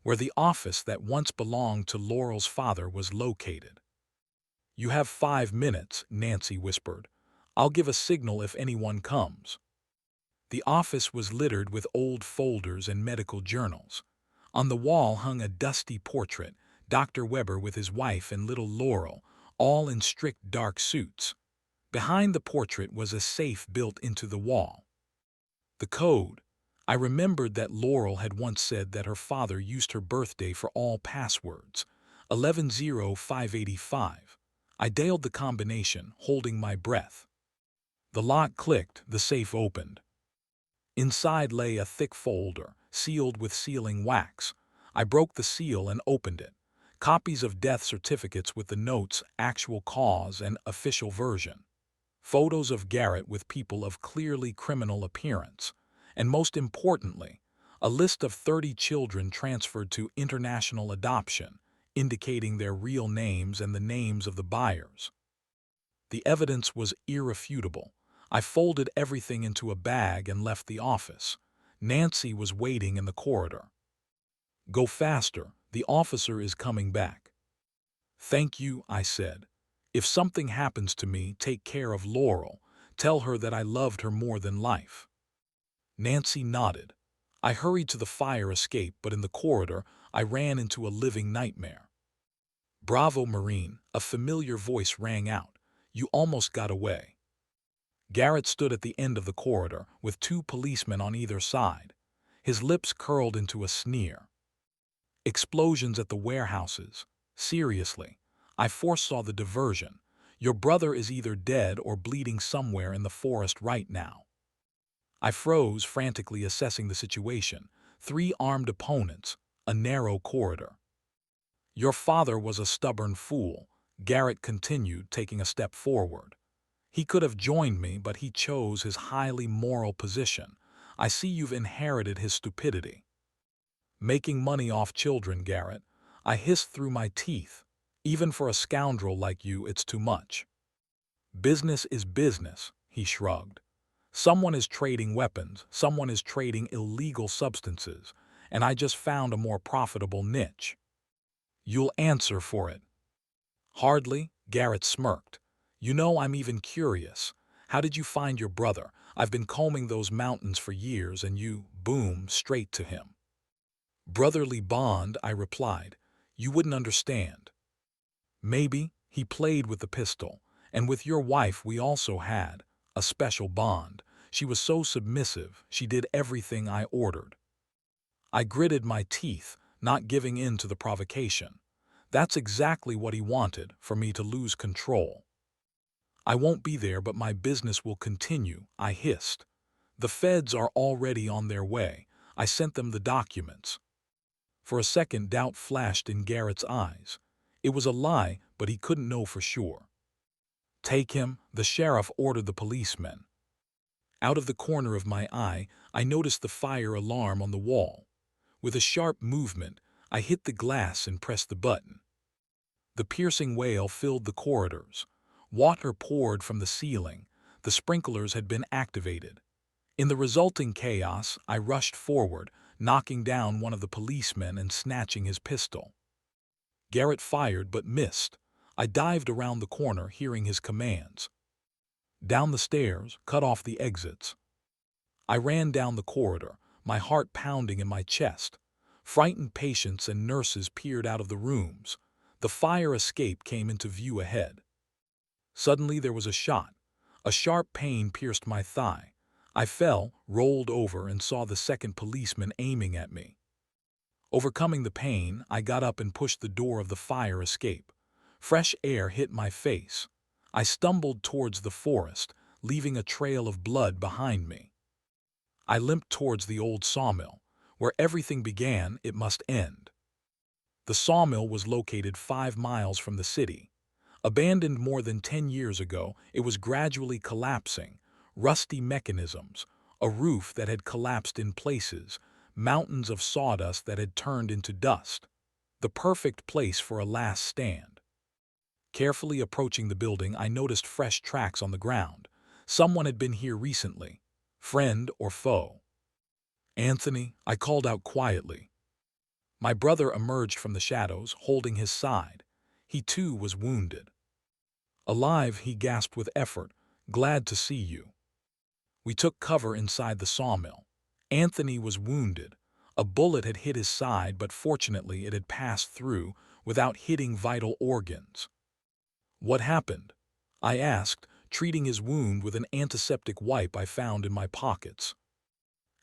Speaker 1: where the office that once belonged to Laurel's father was located. "You have 5 minutes," Nancy whispered. "I'll give a signal if anyone comes." The office was littered with old folders and medical journals. On the wall hung a dusty portrait, Dr. Weber with his wife and little Laurel, all in strict dark suits. Behind the portrait was a safe built into the wall. The code. I remembered that Laurel had once said that her father used her birthday for all passwords. 110585. I dialed the combination, holding my breath. The lock clicked, the safe opened. Inside lay a thick folder, sealed with sealing wax. I broke the seal and opened it. Copies of death certificates with the notes, actual cause, and official version. Photos of Garrett with people of clearly criminal appearance. And most importantly, a list of 30 children transferred to international adoption, indicating their real names and the names of the buyers. The evidence was irrefutable. I folded everything into a bag and left the office. Nancy was waiting in the corridor. "Go faster, the officer is coming back." "Thank you," I said. "If something happens to me, take care of Laurel. Tell her that I loved her more than life." Nancy nodded. I hurried to the fire escape, but in the corridor, I ran into a living nightmare. "Bravo, Marine," a familiar voice rang out. "You almost got away." Garrett stood at the end of the corridor, with 2 policemen on either side. His lips curled into a sneer. "Explosions at the warehouses. Seriously, I foresaw the diversion. Your brother is either dead or bleeding somewhere in the forest right now." I froze, frantically assessing the situation. 3 armed opponents, a narrow corridor. "Your father was a stubborn fool," Garrett continued, taking a step forward. "He could have joined me, but he chose his highly moral position. I see you've inherited his stupidity." "Making money off children, Garrett," I hissed through my teeth. "Even for a scoundrel like you, it's too much." "Business is business," he shrugged. "Someone is trading weapons, someone is trading illegal substances, and I just found a more profitable niche." "You'll answer for it." "Hardly," Garrett smirked. "You know, I'm even curious. How did you find your brother? I've been combing those mountains for years, and you, boom, straight to him." "Brotherly bond," I replied. "You wouldn't understand." "Maybe. He played with the pistol. And with your wife we also had a special bond. She was so submissive, she did everything I ordered." I gritted my teeth, not giving in to the provocation. That's exactly what he wanted, for me to lose control. "I won't be there, but my business will continue," I hissed. "The feds are already on their way. I sent them the documents." For a second, doubt flashed in Garrett's eyes. It was a lie, but he couldn't know for sure. "Take him," the sheriff ordered the policemen. Out of the corner of my eye, I noticed the fire alarm on the wall. With a sharp movement, I hit the glass and pressed the button. The piercing wail filled the corridors. Water poured from the ceiling. The sprinklers had been activated. In the resulting chaos, I rushed forward, knocking down one of the policemen and snatching his pistol. Garrett fired but missed. I dived around the corner, hearing his commands. Down the stairs, cut off the exits. I ran down the corridor, my heart pounding in my chest. Frightened patients and nurses peered out of the rooms. The fire escape came into view ahead. Suddenly there was a shot. A sharp pain pierced my thigh. I fell, rolled over, and saw the second policeman aiming at me. Overcoming the pain, I got up and pushed the door of the fire escape. Fresh air hit my face. I stumbled towards the forest, leaving a trail of blood behind me. I limped towards the old sawmill. Where everything began, it must end. The sawmill was located 5 miles from the city. Abandoned more than 10 years ago, it was gradually collapsing. Rusty mechanisms, a roof that had collapsed in places, mountains of sawdust that had turned into dust. The perfect place for a last stand. Carefully approaching the building, I noticed fresh tracks on the ground. Someone had been here recently. Friend or foe? "Anthony," I called out quietly. My brother emerged from the shadows, holding his side. He too was wounded. "Alive," he gasped with effort. "Glad to see you." We took cover inside the sawmill. Anthony was wounded. A bullet had hit his side, but fortunately it had passed through without hitting vital organs. "What happened?" I asked, treating his wound with an antiseptic wipe I found in my pockets.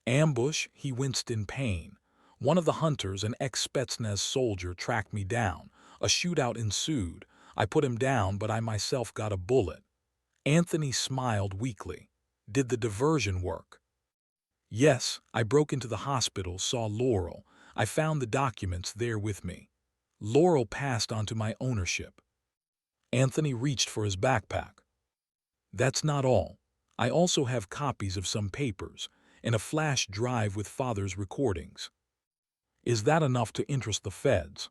Speaker 1: "Ambush," he winced in pain. "One of the hunters, an ex-Spetsnaz soldier, tracked me down. A shootout ensued. I put him down, but I myself got a bullet." Anthony smiled weakly. "Did the diversion work?" "Yes, I broke into the hospital, saw Laurel. I found the documents there with me. Laurel passed on to my ownership." Anthony reached for his backpack. "That's not all. I also have copies of some papers and a flash drive with Father's recordings." "Is that enough to interest the feds?"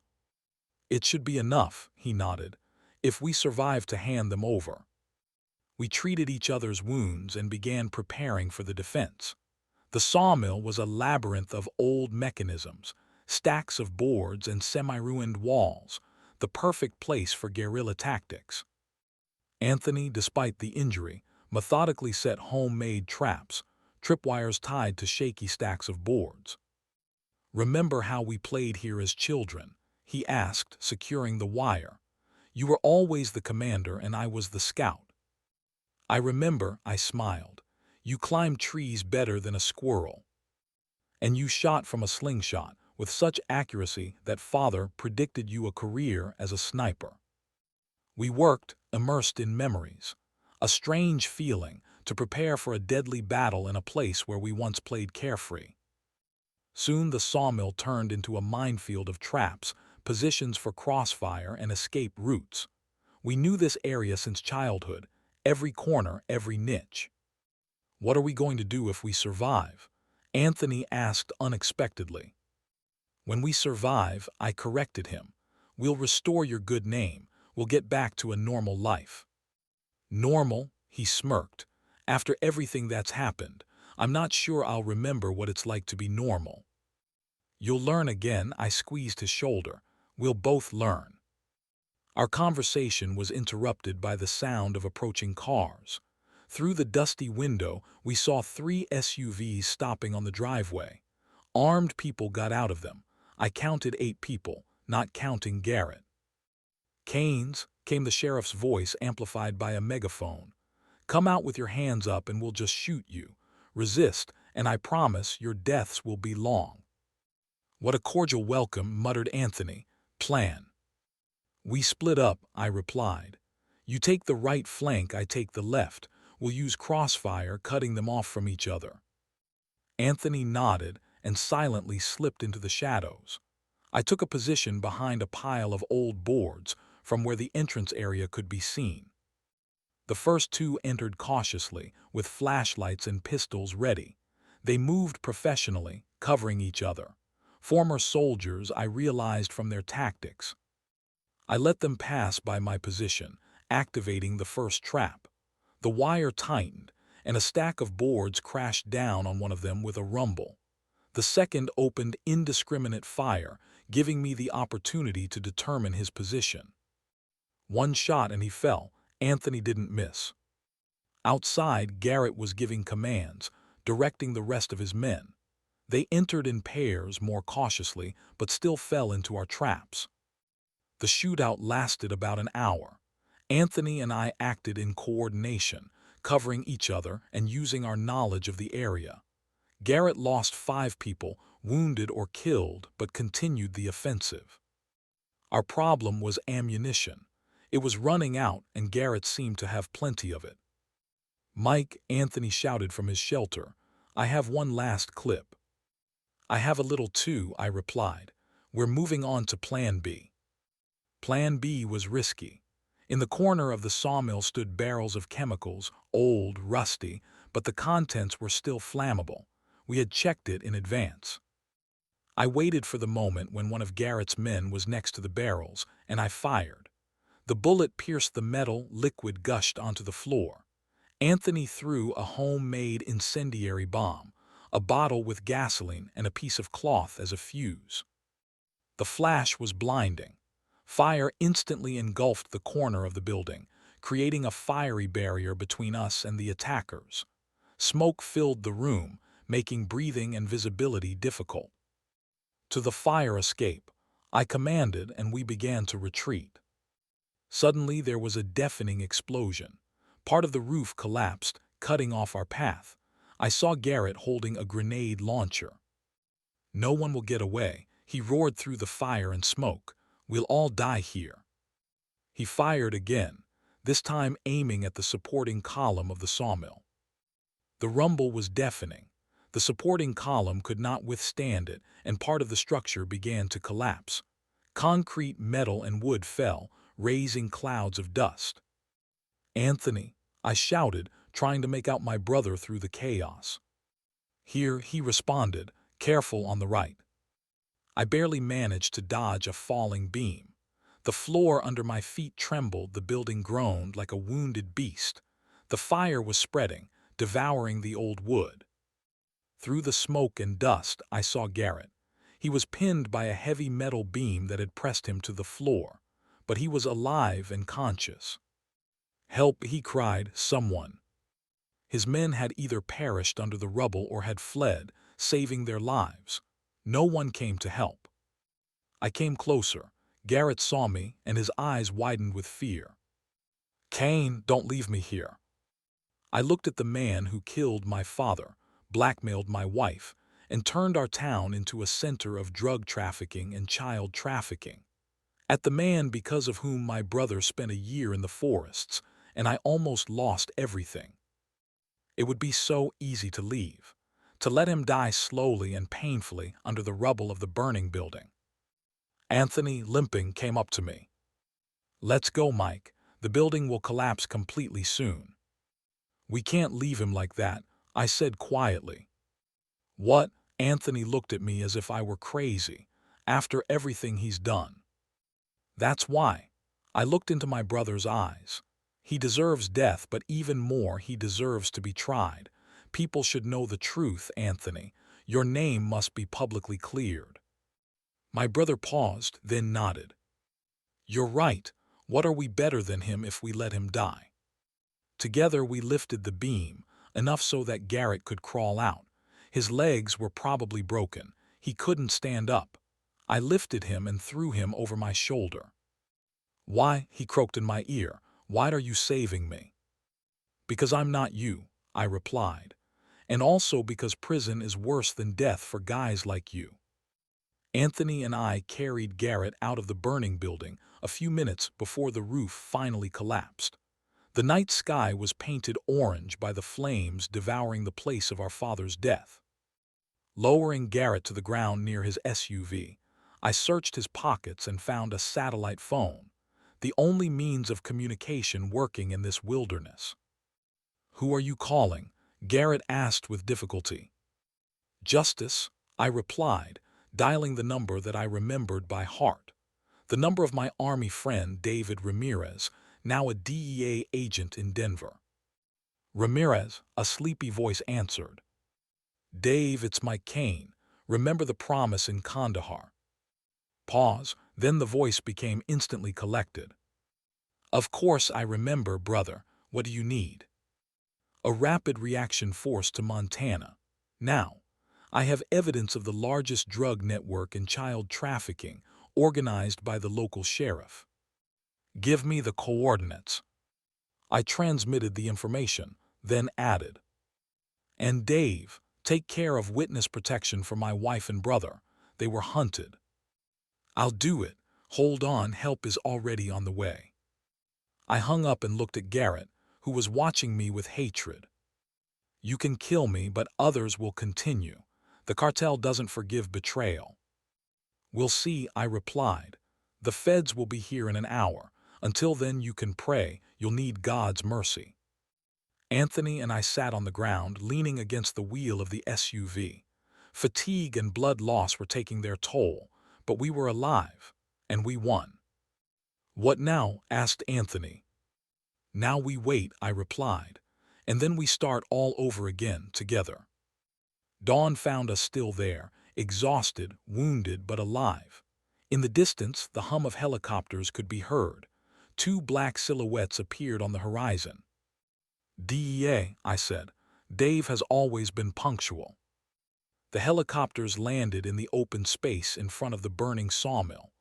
Speaker 1: "It should be enough," he nodded, "if we survive to hand them over." We treated each other's wounds and began preparing for the defense. The sawmill was a labyrinth of old mechanisms, stacks of boards and semi-ruined walls, the perfect place for guerrilla tactics. Anthony, despite the injury, methodically set homemade traps, tripwires tied to shaky stacks of boards. "Remember how we played here as children?" he asked, securing the wire. "You were always the commander and I was the scout." "I remember," I smiled. "You climbed trees better than a squirrel. And you shot from a slingshot with such accuracy that Father predicted you a career as a sniper." We worked, immersed in memories. A strange feeling to prepare for a deadly battle in a place where we once played carefree. Soon the sawmill turned into a minefield of traps, positions for crossfire and escape routes. We knew this area since childhood, every corner, every niche. "What are we going to do if we survive?" Anthony asked unexpectedly. "When we survive," I corrected him, "we'll restore your good name. We'll get back to a normal life." "Normal?" he smirked. "After everything that's happened, I'm not sure I'll remember what it's like to be normal." "You'll learn again," I squeezed his shoulder. "We'll both learn." Our conversation was interrupted by the sound of approaching cars. Through the dusty window, we saw 3 SUVs stopping on the driveway. Armed people got out of them. I counted 8 people, not counting Garrett. "Canes," came the sheriff's voice amplified by a megaphone. "Come out with your hands up and we'll just shoot you. Resist, and I promise your deaths will be long." "What a cordial welcome," muttered Anthony. "Plan." "We split up," I replied. "You take the right flank, I take the left. We'll use crossfire, cutting them off from each other." Anthony nodded and silently slipped into the shadows. I took a position behind a pile of old boards from where the entrance area could be seen. The first 2 entered cautiously, with flashlights and pistols ready. They moved professionally, covering each other. Former soldiers, I realized from their tactics. I let them pass by my position, activating the first trap. The wire tightened, and a stack of boards crashed down on one of them with a rumble. The second opened indiscriminate fire, giving me the opportunity to determine his position. One shot and he fell. Anthony didn't miss. Outside, Garrett was giving commands, directing the rest of his men. They entered in pairs more cautiously, but still fell into our traps. The shootout lasted about an hour. Anthony and I acted in coordination, covering each other and using our knowledge of the area. Garrett lost 5 people, wounded or killed, but continued the offensive. Our problem was ammunition. It was running out, and Garrett seemed to have plenty of it. "Mike," Anthony shouted from his shelter, "I have one last clip." "I have a little too," I replied. "We're moving on to Plan B." Plan B was risky. In the corner of the sawmill stood barrels of chemicals, old, rusty, but the contents were still flammable. We had checked it in advance. I waited for the moment when one of Garrett's men was next to the barrels, and I fired. The bullet pierced the metal, liquid gushed onto the floor. Anthony threw a homemade incendiary bomb, a bottle with gasoline and a piece of cloth as a fuse. The flash was blinding. Fire instantly engulfed the corner of the building, creating a fiery barrier between us and the attackers. Smoke filled the room, making breathing and visibility difficult. "To the fire escape," I commanded, and we began to retreat. Suddenly there was a deafening explosion. Part of the roof collapsed, cutting off our path. I saw Garrett holding a grenade launcher. "No one will get away," he roared through the fire and smoke. "We'll all die here." He fired again, this time aiming at the supporting column of the sawmill. The rumble was deafening. The supporting column could not withstand it, and part of the structure began to collapse. Concrete, metal, and wood fell, raising clouds of dust. "Anthony," I shouted, trying to make out my brother through the chaos. "Here," he responded, "careful on the right." I barely managed to dodge a falling beam. The floor under my feet trembled, the building groaned like a wounded beast. The fire was spreading, devouring the old wood. Through the smoke and dust, I saw Garrett. He was pinned by a heavy metal beam that had pressed him to the floor, but he was alive and conscious. "Help!" he cried, "someone!" His men had either perished under the rubble or had fled, saving their lives. No one came to help. I came closer. Garrett saw me, and his eyes widened with fear. "Kane, don't leave me here." I looked at the man who killed my father, blackmailed my wife, and turned our town into a center of drug trafficking and child trafficking. At the man because of whom my brother spent a year in the forests, and I almost lost everything. It would be so easy to leave, to let him die slowly and painfully under the rubble of the burning building. Anthony, limping, came up to me. "Let's go, Mike. The building will collapse completely soon." "We can't leave him like that," I said quietly. "What?" Anthony looked at me as if I were crazy. "After everything he's done." "That's why." I looked into my brother's eyes. "He deserves death, but even more, he deserves to be tried. People should know the truth, Anthony. Your name must be publicly cleared." My brother paused, then nodded. "You're right. What are we better than him if we let him die?" Together we lifted the beam, enough so that Garrett could crawl out. His legs were probably broken. He couldn't stand up. I lifted him and threw him over my shoulder. "Why?" he croaked in my ear. "Why are you saving me?" "Because I'm not you," I replied. "And also because prison is worse than death for guys like you." Anthony and I carried Garrett out of the burning building a few minutes before the roof finally collapsed. The night sky was painted orange by the flames devouring the place of our father's death. Lowering Garrett to the ground near his SUV, I searched his pockets and found a satellite phone, the only means of communication working in this wilderness. "Who are you calling?" Garrett asked with difficulty. "Justice," I replied, dialing the number that I remembered by heart. The number of my Army friend David Ramirez, now a DEA agent in Denver. "Ramirez," a sleepy voice answered. "Dave, it's Mike Kane. Remember the promise in Kandahar." Pause, then the voice became instantly collected. "Of course I remember, brother. What do you need?" a rapid reaction force to Montana. Now, I have evidence of the largest drug network in child trafficking organized by the local sheriff. Give me the coordinates. I transmitted the information, then added. And Dave, take care of witness protection for my wife and brother. They were hunted. I'll do it. Hold on, help is already on the way. I hung up and looked at Garrett, who was watching me with hatred. You can kill me, but others will continue. The cartel doesn't forgive betrayal. We'll see, I replied. The feds will be here in an hour. Until then you can pray, you'll need God's mercy. Anthony and I sat on the ground, leaning against the wheel of the SUV. Fatigue and blood loss were taking their toll, but we were alive, and we won. What now? Asked Anthony. Now we wait, I replied, and then we start all over again together. Dawn found us still there, exhausted, wounded, but alive. In the distance, the hum of helicopters could be heard. 2 black silhouettes appeared on the horizon. DEA, I said. Dave has always been punctual. The helicopters landed in the open space in front of the burning sawmill.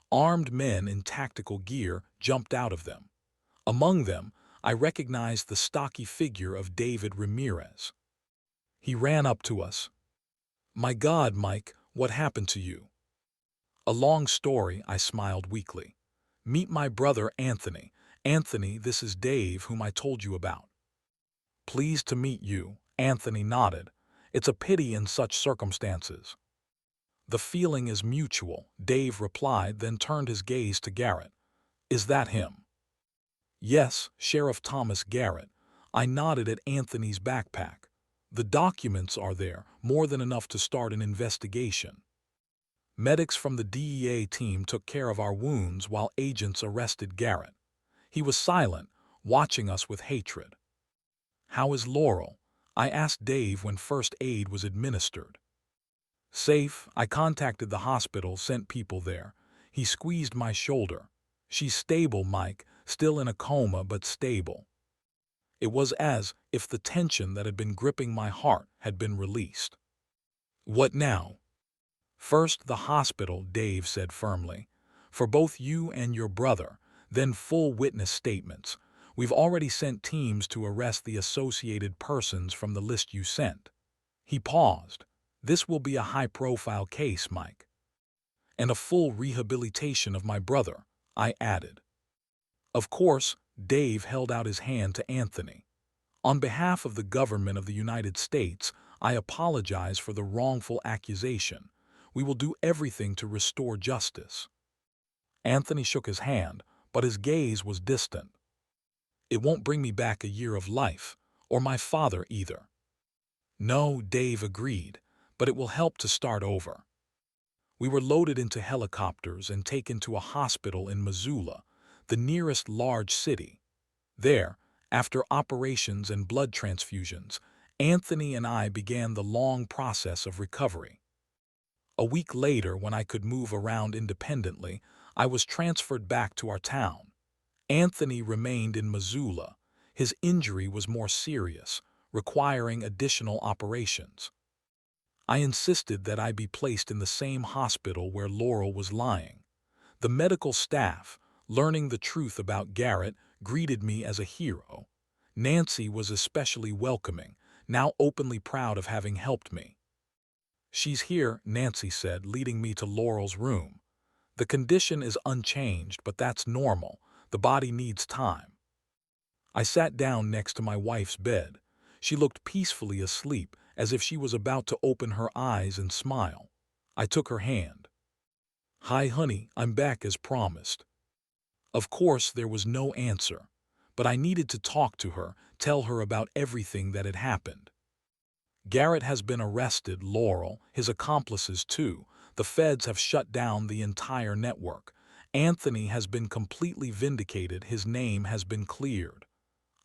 Speaker 1: Armed men in tactical gear jumped out of them. Among them, I recognized the stocky figure of David Ramirez. He ran up to us. My God, Mike, what happened to you? A long story, I smiled weakly. Meet my brother Anthony. Anthony, this is Dave, whom I told you about. Pleased to meet you, Anthony nodded. It's a pity in such circumstances. The feeling is mutual, Dave replied, then turned his gaze to Garrett. Is that him? Yes, Sheriff Thomas Garrett. I nodded at Anthony's backpack. The documents are there, more than enough to start an investigation. Medics from the DEA team took care of our wounds while agents arrested Garrett. He was silent, watching us with hatred. How is Laurel? I asked Dave when first aid was administered. Safe, I contacted the hospital, sent people there. He squeezed my shoulder. She's stable, Mike, still in a coma but stable. It was as if the tension that had been gripping my heart had been released. What now? First the hospital, Dave said firmly. For both you and your brother, then full witness statements. We've already sent teams to arrest the associated persons from the list you sent. He paused. This will be a high-profile case, Mike. And a full rehabilitation of my brother, I added. Of course, Dave held out his hand to Anthony. On behalf of the government of the United States, I apologize for the wrongful accusation. We will do everything to restore justice. Anthony shook his hand, but his gaze was distant. It won't bring me back a year of life, or my father either. No, Dave agreed, but it will help to start over. We were loaded into helicopters and taken to a hospital in Missoula, the nearest large city. There, after operations and blood transfusions, Anthony and I began the long process of recovery. A week later, when I could move around independently, I was transferred back to our town. Anthony remained in Missoula. His injury was more serious, requiring additional operations. I insisted that I be placed in the same hospital where Laurel was lying. The medical staff, learning the truth about Garrett, greeted me as a hero. Nancy was especially welcoming, now openly proud of having helped me. She's here, Nancy said, leading me to Laurel's room. The condition is unchanged, but that's normal. The body needs time. I sat down next to my wife's bed. She looked peacefully asleep, as if she was about to open her eyes and smile. I took her hand. Hi, honey, I'm back as promised. Of course, there was no answer, but I needed to talk to her, tell her about everything that had happened. Garrett has been arrested, Laurel, his accomplices too. The feds have shut down the entire network. Anthony has been completely vindicated, his name has been cleared.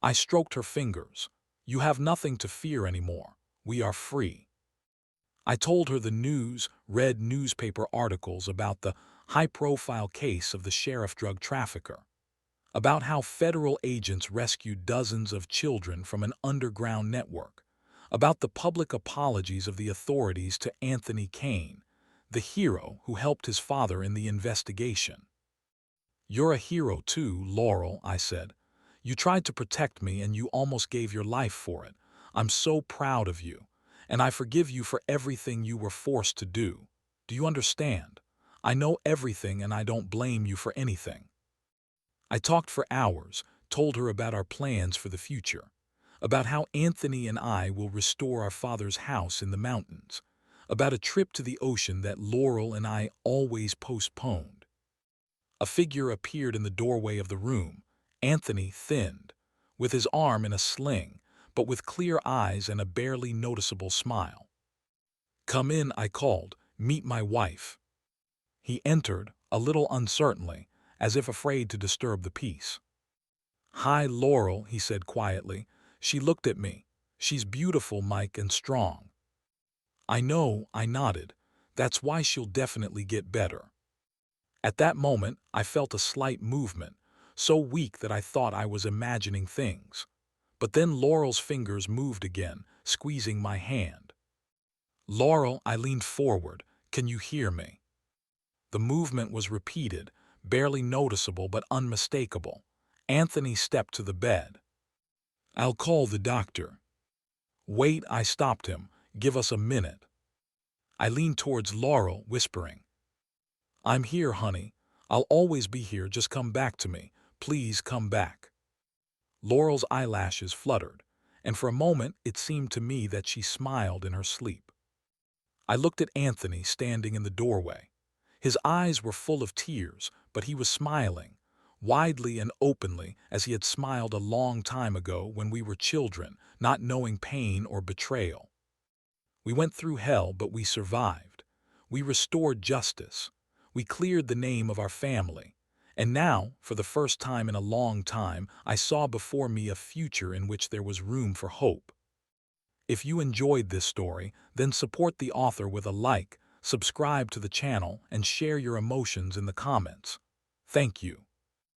Speaker 1: I stroked her fingers. You have nothing to fear anymore. We are free. I told her the news, read newspaper articles about the high-profile case of the sheriff drug trafficker. about how federal agents rescued dozens of children from an underground network, about the public apologies of the authorities to Anthony Kane, the hero who helped his father in the investigation. "You're a hero too, Laurel," I said. "You tried to protect me and you almost gave your life for it. I'm so proud of you, and I forgive you for everything you were forced to do. Do you understand? I know everything and I don't blame you for anything." I talked for hours, told her about our plans for the future, about how Anthony and I will restore our father's house in the mountains, about a trip to the ocean that Laurel and I always postponed. A figure appeared in the doorway of the room. Anthony thinned, with his arm in a sling, but with clear eyes and a barely noticeable smile. "Come in," I called. "Meet my wife." He entered, a little uncertainly, as if afraid to disturb the peace. "Hi, Laurel," he said quietly. She looked at me. "She's beautiful, Mike, and strong." "I know," I nodded. "That's why she'll definitely get better." At that moment, I felt a slight movement, so weak that I thought I was imagining things. But then Laurel's fingers moved again, squeezing my hand. "Laurel," I leaned forward. "Can you hear me?" The movement was repeated, barely noticeable but unmistakable. Anthony stepped to the bed. "I'll call the doctor." "Wait," I stopped him. "Give us a minute." I leaned towards Laurel, whispering, "I'm here, honey. I'll always be here. Just come back to me. Please come back." Laurel's eyelashes fluttered, and for a moment it seemed to me that she smiled in her sleep. I looked at Anthony standing in the doorway. His eyes were full of tears, but he was smiling, widely and openly as he had smiled a long time ago when we were children, not knowing pain or betrayal. We went through hell, but we survived. We restored justice. We cleared the name of our family. And now, for the first time in a long time, I saw before me a future in which there was room for hope. If you enjoyed this story, then support the author with a like, subscribe to the channel, and share your emotions in the comments. Thank you.